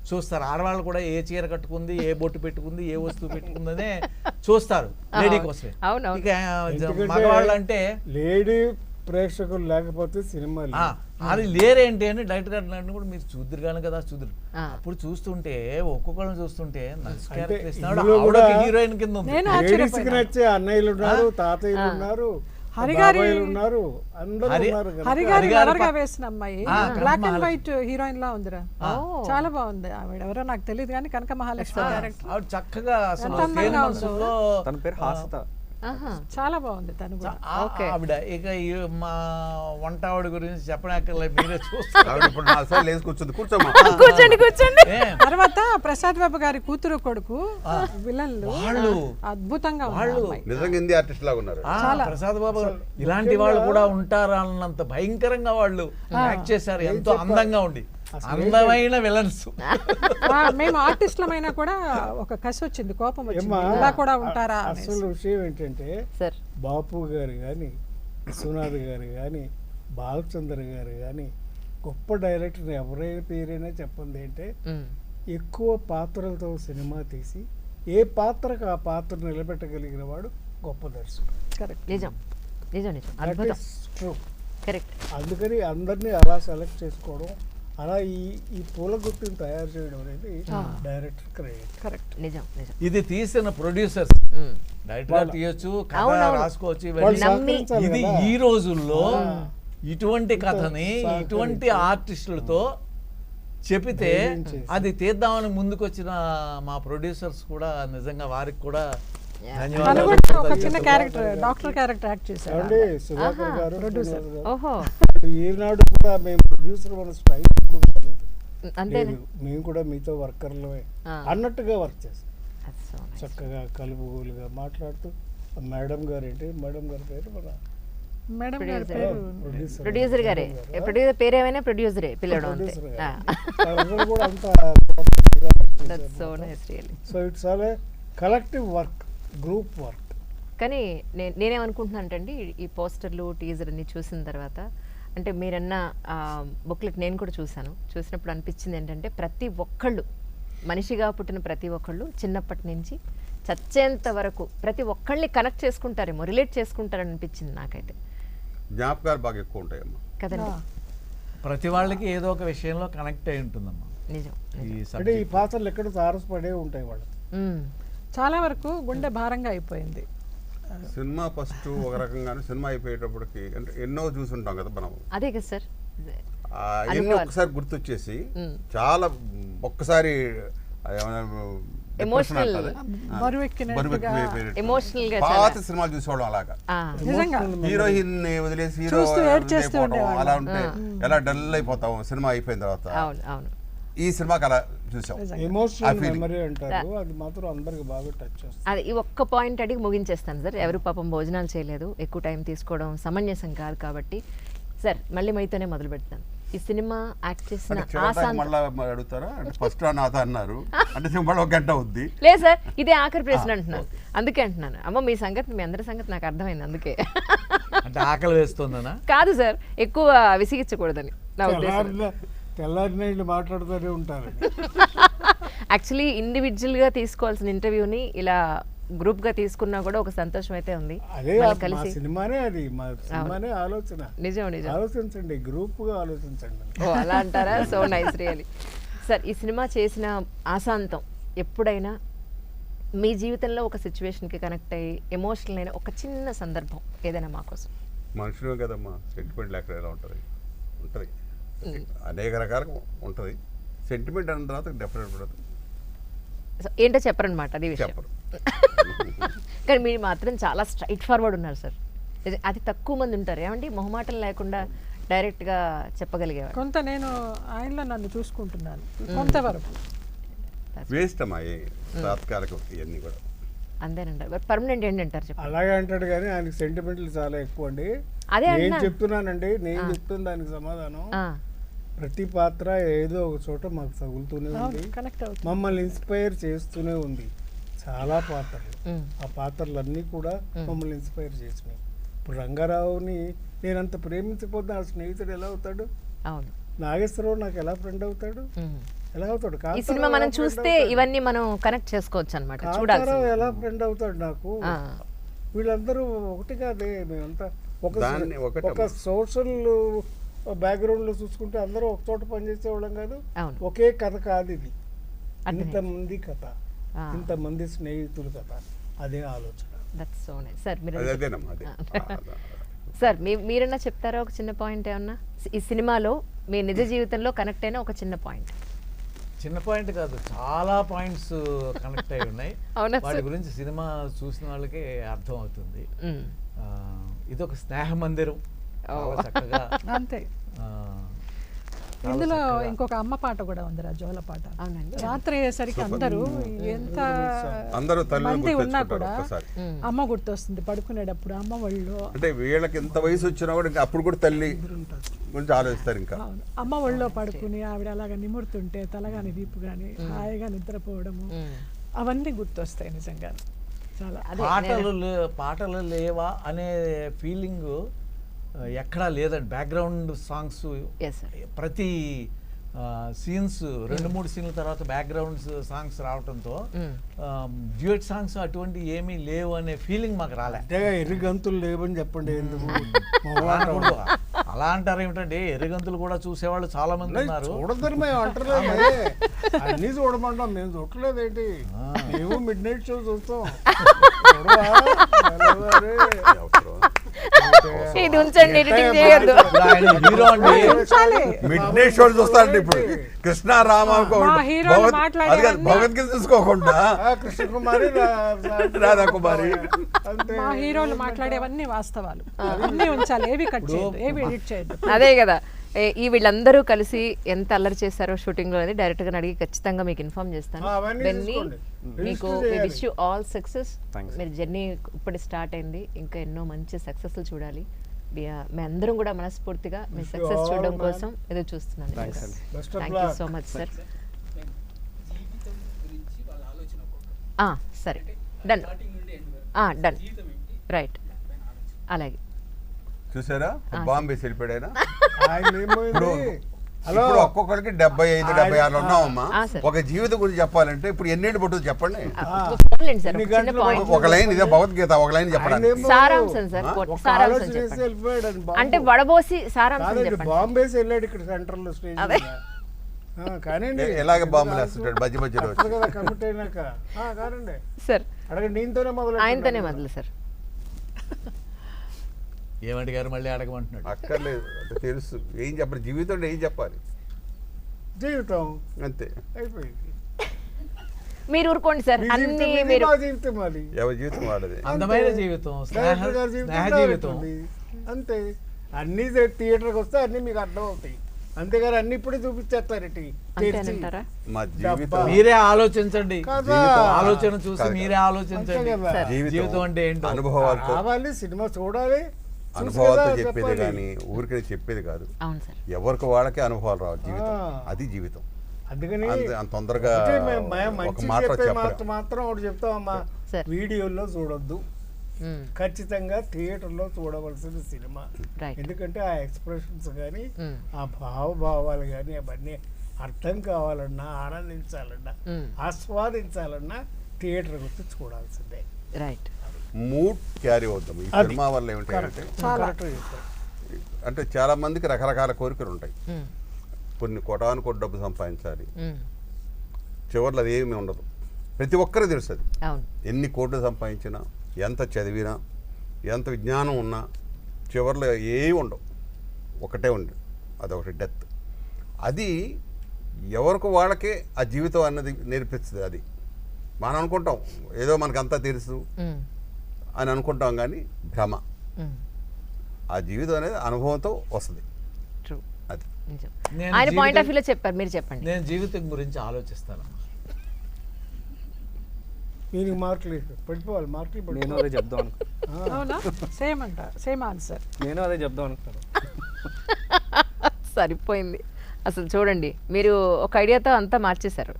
చూస్తారు. ఆడవాళ్ళు కూడా ఏ చీర కట్టుకుంది, ఏ బొట్టు పెట్టుకుంది, ఏ వస్తువు పెట్టుకుందనే చూస్తారు లేడీ కోసమే. ఇక మగవాళ్ళు అంటే లేడీ ప్రేక్షకులు లేకపోతే సినిమా అది లేరేంటి అని డైరెక్టర్ గారు అన్నట్టు కూడా మీరు చూద్దరు కానీ కదా చూద్దరు. అప్పుడు చూస్తుంటే ఒక్కొక్కళ్ళని చూస్తుంటే హీరోయిన్ కింద ఉంది. లేడీస్కి నచ్చే అన్నయ్యలు ఉన్నారు, తాతయ్యలు ఉన్నారు, ఉన్నారు, హరిగారి వేసిన అమ్మాయి బ్లాక్ అండ్ వైట్ హీరోయిన్ లా ఉందిరా, చాలా బాగుంది. ఆవిడ ఎవరో నాకు తెలియదు కానీ కనక మహాలక్ష్మి క్యారెక్టర్ చక్కగా అసలు తన పేరు హాసిత, చాలా బాగుంది తను కూడా. ఆవిడ ఇక మా వంట ఆవిడ గురించి చెప్పడానికి మీరే చూస్తారు. కూర్చోండి కూర్చోండి. తర్వాత ప్రసాద్ బాబు గారి కూతురు కొడుకు విలన్లు అద్భుతంగా ప్రసాద్ బాబు ఇలాంటి వాళ్ళు కూడా ఉంటారా అన్నంత భయంకరంగా వాళ్ళు యాక్ట్ చేశారు, ఎంతో అందంగా ఉండి. అందమైన విలన్స్. మేము ఆర్టిస్టులమైనా కూడా ఒక కసి వచ్చింది, కోపం వచ్చింది, ఇలా కూడా ఉంటారా. అసలు విషయం ఏంటంటే బాపు గారు కానీ, విశ్వనాథ్ గారు కానీ, బాలచంద్ర గారు కానీ గొప్ప డైరెక్టర్ ఎవరైనా పేరైనా చెప్పండి అంటే ఎక్కువ పాత్రలతో సినిమా తీసి ఏ పాత్రకు ఆ పాత్ర నిలబెట్టగలిగిన వాడు గొప్ప దర్శకుడు. కరెక్ట్, నిజం నిజం నిజం, ట్రూ. కరెక్ట్. అందుకని అందరినీ అలా సెలెక్ట్ చేసుకోవడం, అలా ఈ పూల గుర్తుని తయారు చేయడం అనేది డైరెక్టర్ క్రెడిట్. కరెక్ట్, నిజం నిజం. ఇది తీసిన ప్రొడ్యూసర్స్ డైరెక్టర్ తీయొచ్చు, కథ రాసుకోవచ్చు, ఇవన్నీ. ఇది ఈ రోజుల్లో ఇటువంటి కథని ఇటువంటి ఆర్టిస్టులతో చెబితే ధైర్యం చేసి. అది తీద్దామని ముందుకు వచ్చిన మా ప్రొడ్యూసర్స్ కూడా నిజంగా వారికి కూడా తను ధన్యవాదాలు కూడా ఒక చిన్న క్యారెక్టర్ డాక్టర్ క్యారెక్టర్ యాక్ట్ చేశారు ఏమండి సుధాకర్ గారు Producer. శ్రీనివాస్ గారు, ఓహో ఈనాడు కూడా మేము ప్రొడ్యూసర్ మన స్ట్రైక్ అంతేనా లేదు, మేము కూడా మీతో వర్కర్లమే అన్నట్టుగా వర్క్ చేస్తాం. That's so nice. చక్కగా కలుపుగోలుగా మాట్లాడుతూ మేడం గారు ఏంటి మేడం గారి పేరు మన మేడం గారి Producer. పేరు ప్రొడ్యూసర్ గారే ప్రొడ్యూసర్ పేరేమైనా ప్రొడ్యూసరే పిల్లడు అంతే ప్రొడ్యూసర్ గారు వాళ్ళందరూ కూడా అంత that's so nice really. So it's all A collective work, group work. కానీ నేనేమనుకుంటున్నాను అంటే ఈ పోస్టర్లు టీజర్ అన్ని చూసిన తర్వాత అంటే మీరన్న బుక్లెట్ నేను కూడా చూసినప్పుడు అనిపించింది ఏంటంటే ప్రతి ఒక్కళ్ళు మనిషిగా పుట్టిన ప్రతి ఒక్కళ్ళు చిన్నప్పటి నుంచి చచ్చేంత వరకు ప్రతి ఒక్కళ్ళని కనెక్ట్ చేసుకుంటారేమో, రిలేట్ చేసుకుంటారని అనిపించింది నాకైతే జ్ఞాపకాలు బాగా ఎక్కువ ఉంటాయమ్మా. కదండి. ప్రతి వాళ్ళకి ఏదో ఒక విషయంలో కనెక్ట్ అయి ఉంటుందమ్మా నిజం. ఈ అంటే ఈ subject. పాత్రలు ఎక్కడ తారసపడే ఉంటాయి వాళ్ళు. చాలా వరకు గుండె భారంగా అయిపోయింది. సినిమా ఫస్ట్ ఒక రకంగానే సినిమా అయిపోయేటప్పటికి అంటే ఎన్నో చూసుంటాం కదా మనం, అదే కదా సార్. ఎన్నో ఒక్కసారి గుర్తొచ్చేసి చాలా ఒక్కసారి Emotional. బరువెక్కినట్టుగా Emotional గా పాత సినిమాలు చూసేవాళ్ళం అలాగా. నిజంగా హీరోయిన్ వదిలేసి హీరో చూస్తూ ఏడ్చేస్తూ ఉండేవాళ్ళం. అలా ఉంటే ఎలా డల్ అయిపోతాం సినిమా అయిపోయిన తర్వాత. అవును అవును. ఈ సినిమాకి అలా చూసాం. ఎమోషనల్ మెమరీ అంటారు, అది మాత్రం అందరికి బాగా టచ్ చేస్తుంది. అది ఈ ఒక్క పాయింట్ అడిగి ముగించేస్తాను సార్. ఎవరు పాపం భోజనాలు చేయలేదు, ఎక్కువ టైం తీసుకోవడం సమంజసం కాదు కాబట్టి సార్ మళ్ళీ మైతోనే మొదలు పెడతాను. ఈ సినిమా యాక్ట్ చేసిన అంటే చివరిదాకా ఆశాంత్ మళ్ళా అడుగుతారా అంటే ఫస్ట్ నాతో అన్నారు అంటే మళ్ళీ ఒక గంట అవుద్ది. లేదు సార్, ఇదే ఆఖరి ప్రశ్న అంటున్నాను. అందుకే అంటున్నాను అమ్మ మీ సంగతి, మీ అందరి సంగతి నాకు అర్థమైంది. అందుకే అంటే ఆకలి వేస్తుందనా? కాదు సార్, ఎక్కువ విసిగించకూడదని నా ఉద్దేశం. తెల్లారి నీళ్ళు మాట్లాడుతూనే ఉంటారు. యాక్చువల్లీ ఇండివిజువల్గా తీసుకోవాల్సిన ఇంటర్వ్యూని ఇలా గ్రూప్గా తీసుకున్నా కూడా ఒక సంతోషం అయితే ఉంది. అదే వాళ్ళు మా కలిసి సినిమానే, అది మా సినిమానే ఆలోచన. నిజం నిజం. ఆలోచించండి, గ్రూప్గా ఆలోచించండి. ఓ అలా అంటారా? So nice really. సార్ ఈ సినిమా చేసిన ఆశాంతం ఎప్పుడైనా మీ జీవితంలో ఒక సిచ్యువేషన్కి కనెక్ట్ అయ్యి ఎమోషనల్ అయిన ఒక చిన్న సందర్భం ఏదైనా మా కోసం? మనుషులు కదమ్మా, సెంటిమెంట్ లేక ఎలా ఉంటుంది ఉంటుంది అనేక రకాలుగా ఉంటుంది. సెంటిమెంట్ అన్న తర్వాత డెఫినెట్ ఉంటుంది. సో ఏంటో చెప్పరనమాట అది విషయం. చెప్పరు. కానీ మీరు మాత్రం చాలా స్ట్రైట్ ఫార్వర్డ్ ఉన్నారు సార్. అది తక్కువ మంది ఉంటారు ఏమండి మొహమాటం లేకుండా డైరెక్ట్గా చెప్పగలిగేవారు. కొంత నేను ఆయనలో నన్ను చూసుకుంటున్నాను కొంతవరకు. వేస్ట్ అమ్మా ఈ తాత్కాలిక ఇవన్నీ కూడా. అంతేనండి. పర్మనెంట్ ఏంటంటారు చెప్పండి. అలాగే అంటాడు కానీ ఆయనకి సెంటిమెంట్లు చాలా ఎక్కువ అండి. అదే నేను అంటున్నా. చెప్తున్నానండి, నేను చెప్తున్న దానికి సమాధానం ప్రతి పాత్ర ఏదో ఒక చోట మాకు తగులుతూనే ఉంది, కనెక్ట్ అవుతుంది. మమ్మల్ని ఇన్స్పైర్ చేస్తూనే ఉంది. చాలా పాత్రలు, ఆ పాత్రలన్నీ కూడా మమ్మల్ని ఇన్స్పైర్ చేసినాయి. ఇప్పుడు రంగారావుని నేను అంత ప్రేమించకపోతే ఆ స్నేహితుడు ఎలా అవుతాడు? అవును. నాగేశ్వరరావు నాకు ఎలా ఫ్రెండ్ అవుతాడు? ఎలా అవుతాడు? ఈ సినిమా మనం చూస్తే ఇవన్నీ మనం కనెక్ట్ చేసుకోవచ్చు అనమాట. చూడాలి కాంతారావు ఎలా ఫ్రెండ్ అవుతాడు నాకు? వీళ్ళందరూ ఒకటి కాదే, మేమంతా దాన్ని ఒకటే ఒక సోషల్ బ్యాక్గ్రౌండ్ లో చూసుకుంటే అందరూ ఒక చోట పనిచేసేవాళ్ళం కాదు. అవును. ఒకే కథ కాదు ఇది, అర్థమైంది. ఇంతమంది కథ, ఇంతమంది స్నేహితుల కథ, అదే ఆలోచన. That's so nice. సార్ మీరు అదేనమ్మా అదే. సార్ మీరన్నా చెప్తారా ఒక చిన్న పాయింట్ ఏమన్నా ఈ సినిమాలో మీ నిజ జీవితంలో కనెక్ట్ అయిన ఒక చిన్న పాయింట్? చిన్న పాయింట్ కాదు, చాలా పాయింట్స్ కనెక్ట్ అయి ఉన్నాయి. అవునా వాటి సార్? గురించి సినిమా చూసిన వాళ్ళకి అర్థం అవుతుంది. మ్మ్. ఇది ఒక స్నేహ మందిరం, చాలా చక్కగా అంతే. ఆ, చాలా ఇందులో చక్కగా. ఇంకొక అమ్మ పాట కూడా ఉంది, జోల పాట. అవునండి. రాత్రి అయ్యేసరికి అందరూ ఎంత అందరూ తల్లిని మంది ఉన్నా గుర్తెచ్చుకుంటారు కూడా ఒక్కసారి. అమ్మ గుర్తొస్తుంది పడుకునేటప్పుడు. అమ్మ ఒళ్ళో, అంటే వీళ్ళకి ఎంత వయసు వచ్చినా కూడా ఇంకా అప్పుడు కూడా తల్లి గురించి ఆలోచిస్తారు ఇంకా. అవును, అమ్మ ఒళ్ళో పడుకుని ఆవిడ అలాగా నిమురుతుంటే తలగాని వీపు కానీ హాయిగా నిద్రపోవడము, అవన్నీ గుర్తొస్తాయి నిజంగా. చాలా పాటలు లేవా అనే ఫీలింగ్ ఎక్కడా లేదండి. Background songs Yes, sir. ప్రతి సీన్స్ 2-3 సీన్ల తర్వాత బ్యాక్గ్రౌండ్ సాంగ్స్ రావడంతో డ్యూయట్ సాంగ్స్ అటువంటి ఏమీ లేవు అనే ఫీలింగ్ మాకు రాలే. అంటే ఎర్రిగంతులు లేవని చెప్పండి ఎందుకు? అలా అంటారు ఏమిటంటే ఎర్రగంతులు కూడా చూసేవాళ్ళు చాలా మంది ఉన్నారు. చూడద్దని మేము అంటలేదు, అన్నీ చూడమంటాం, మేము చూడలేదేంటి? మేము మిడ్ నైట్ షో చూస్తాం. చూడవా? ఇది ఉంచండి, ఎడిటింగ్ చేయొద్దు. ఆయన హీరో అండి. ఉంచాలి. మిడ్ డే షోలు చూస్తారండి ఇప్పుడు. కృష్ణ రామ మా హీరోలు మాట్లాడేవన్నీ- భగవద్గీత చూసుకోకుండా కృష్ణకుమారి రాధాకుమారి. అంతే. మా హీరోలు మాట్లాడేవన్నీ వాస్తవాలు, అన్నీ ఉంచాలి, ఏవి కట్ చేయొద్దు, ఏవి ఎడిట్ చేయొద్దు. అదే కదా, ఈ వీళ్ళందరూ కలిసి ఎంత అల్లరి చేశారో షూటింగ్ లో అనేది డైరెక్ట్ గా అడిగి ఖచ్చితంగా మీకు ఇన్ఫార్మ్ చేస్తాను. అవన్నీ బెన్నీ, చూసుకోండి. మీకు రిజిస్టర్ చేయాలి. Wish you all success. Thanks. మీరు జర్నీ ఇప్పుడు స్టార్ట్ అయింది, ఇంకా ఎన్నో మంచి సక్సెస్లు చూడాలి. మీ అందరం కూడా మనస్ఫూర్తిగా మీ Wish you సక్సెస్ all, చూడడం man. కోసం ఎదురు చూస్తున్నాను. Thanks, sir. Best of thank you luck. So much sir. జీవితం గురించి వాళ్ళ ఆలోచన సరే, డన్ స్టార్టింగ్ నుండి ఎండ్ వరకు డన్, జీవితం ఏంటి రైట్, దానిపైన ఆలోచన. అలాగే. చూసారా బాంబే వెళ్ళిపోయాడు. ఆయన ఏమైంది? హలో ఇప్పుడు ఒక్కొక్కరికి 75, 76 ఉన్నామమ్మా. సార్. ఒక జీవితం గురించి చెప్పాలంటే ఇప్పుడు ఎన్నేళ్ళు పట్టుతుంది చెప్పండి. ఫోన్లేండి సార్, ఎన్ని ఒక చిన్న గంటలు పాయింట్. ఒక లైన్ ఇదే భగవద్గీత, ఒక లైన్ చెప్పడానికి. ఆయనేమో సారాంశం సార్, ఒక సారాంశం ఆలోచన చేసి చెప్పండి. వెళ్ళిపోయాడు అని బాంబు. అంటే వడబోసి సారాంశం కాదండి, చెప్పండి. బాంబేసి వెళ్ళాడు ఇక్కడ సెంటర్ లో స్టేజ్ అదే. మీద. కానండి ఎలాగ బాంబులు వేస్తుంటాడు మధ్య మధ్యలో వచ్చి. తప్పదు కదా కమిట్ అయినాక. కానండి సార్, అడగండి, దీంతోనే మొదలు ఆయనతోనే మొదలు సార్. ఏమంటి గారు మళ్ళీ అడగమంటున్నాడు. అక్కర్లేదు, అంటే తెలుసు ఏం చెప్పాలి, జీవితంలో ఏం చెప్పాలి జీవితం అంతే. అయిపోయింది. మీరు ఊరుకోండి సార్, మీ అన్ని జీవితం ఇది, మీరు మా జీవితం అది. ఎవరి జీవితం వాళ్ళది. అందమైన జీవితం, డైరెక్టర్ గారి జీవితం స్నేహ డైరెక్టర్ జీవితం. ఉంది. అంతే. అన్ని థియేటర్కి వస్తే అన్ని మీకు అర్థం అవుతాయి. అంతేగాని అన్ని ఇప్పుడే చూపించేస్తారటి అంతేనంటారా? మా జీవితం మీరే ఆలోచించండి, కదా. ఆలోచన చూసి కాదు. మీరే ఆలోచించండి. అంతే కదా. జీవితం అంటే ఏంటో అనుభవాలతో రావాలి, సినిమా చూడాలి, చూసి అనుభవాలతో కదా చెప్పేది చెప్పాలి. కానీ ఊరికే చెప్పేది కాదు. అవును సార్. ఎవరికి వాళ్ళకే అనుభవాలు రావాలి. జీవితం అది జీవితం. అందుకని అంత తొందరగా ఒకటి ఒక ఒక మంచి చెప్పే మాట మాట మాత్రం ఒకటి చెప్తామమ్మా, సార్. వీడియోలో చూడొద్దు, మ్మ్. ఖచ్చితంగా థియేటర్లో చూడవలసిన సినిమా. రైట్. ఎందుకంటే ఆ ఎక్స్ప్రెషన్స్ కానీ మ్మ్. ఆ భావభావాలు కానీ అవన్నీ అర్థం కావాలన్నా, ఆనందించాలన్నా, మ్మ్. ఆస్వాదించాలన్నా థియేటర్కి వచ్చి చూడాల్సిందే. రైట్. మూడ్ క్యారీ అవుతాం. ఈ అది. సినిమా వల్ల ఏమిటంటే కరెక్ట్గా చెప్పారు. అంటే చాలా మందికి రకరకాల కోరికలు ఉంటాయి. మ్మ్. కొన్ని కోటాను కోటి డబ్బు సంపాదించాలి, మ్మ్. చివర్లో అది ఏమీ ఉండదు. ప్రతి ఒక్కరు తెలుసు అది. అవును. ఎన్ని కోట్లు సంపాదించినా, ఎంత చదివినా, ఎంత విజ్ఞానం ఉన్నా చివర్లో ఏవి ఉండవు. ఒకటే ఉంది, అదొకటి డెత్. అది ఎవరికి వాళ్ళకే ఆ జీవితం అన్నది నేర్పిస్తుంది. అది మనం అనుకుంటాం ఏదో మనకంతా తెలుసు మ్మ్. అని అనుకుంటాం, కానీ భ్రమ. మ్మ్. ఆ జీవితం అనేది అనుభవంతో వస్తుంది. ట్రూ. అది నిజం. నేను ఆయన పాయింట్ ఆఫ్ జీవితం- వ్యూలో చెప్పారు, మీరు చెప్పండి. నేను జీవితం గురించి ఆలోచిస్తాను. దీనికి మార్కులు పడిపోవాలి, మార్కులు నేను పడిపోవాలి. అదే చెప్దాం అనుకున్నాను. అవునా? సేమ్ అంట, సేమ్ ఆన్సర్. నేను అదే చెప్దాం అనుకున్నాను. సరిపోయింది. అసలు చూడండి, మీరు ఒక ఐడియాతో అంతా మార్చేశారు.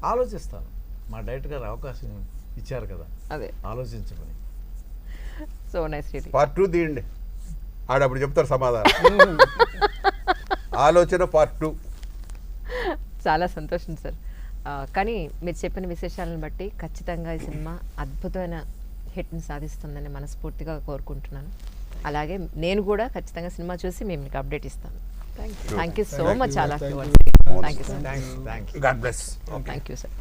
ఆలోచిస్తాను. మా డైరెక్టర్ గారు అవకాశం ఇచ్చారు కదా, అదే. ఆలోచించమని. So nice reading. పార్ట్ 2 తీయండి, ఆడప్పుడు చెప్తారు సమాధానం. ఆలోచన పార్ట్ 2. చాలా సంతోషం సార్. కానీ మీరు చెప్పిన విశేషాలను బట్టి ఖచ్చితంగా ఈ సినిమా అద్భుతమైన హిట్ని సాధిస్తుందని మనస్ఫూర్తిగా కోరుకుంటున్నాను. అలాగే నేను కూడా ఖచ్చితంగా సినిమా చూసి మేము మీకు అప్డేట్ ఇస్తాను. Thank you so much. చాలా thank you sir. God bless. Thank you sir.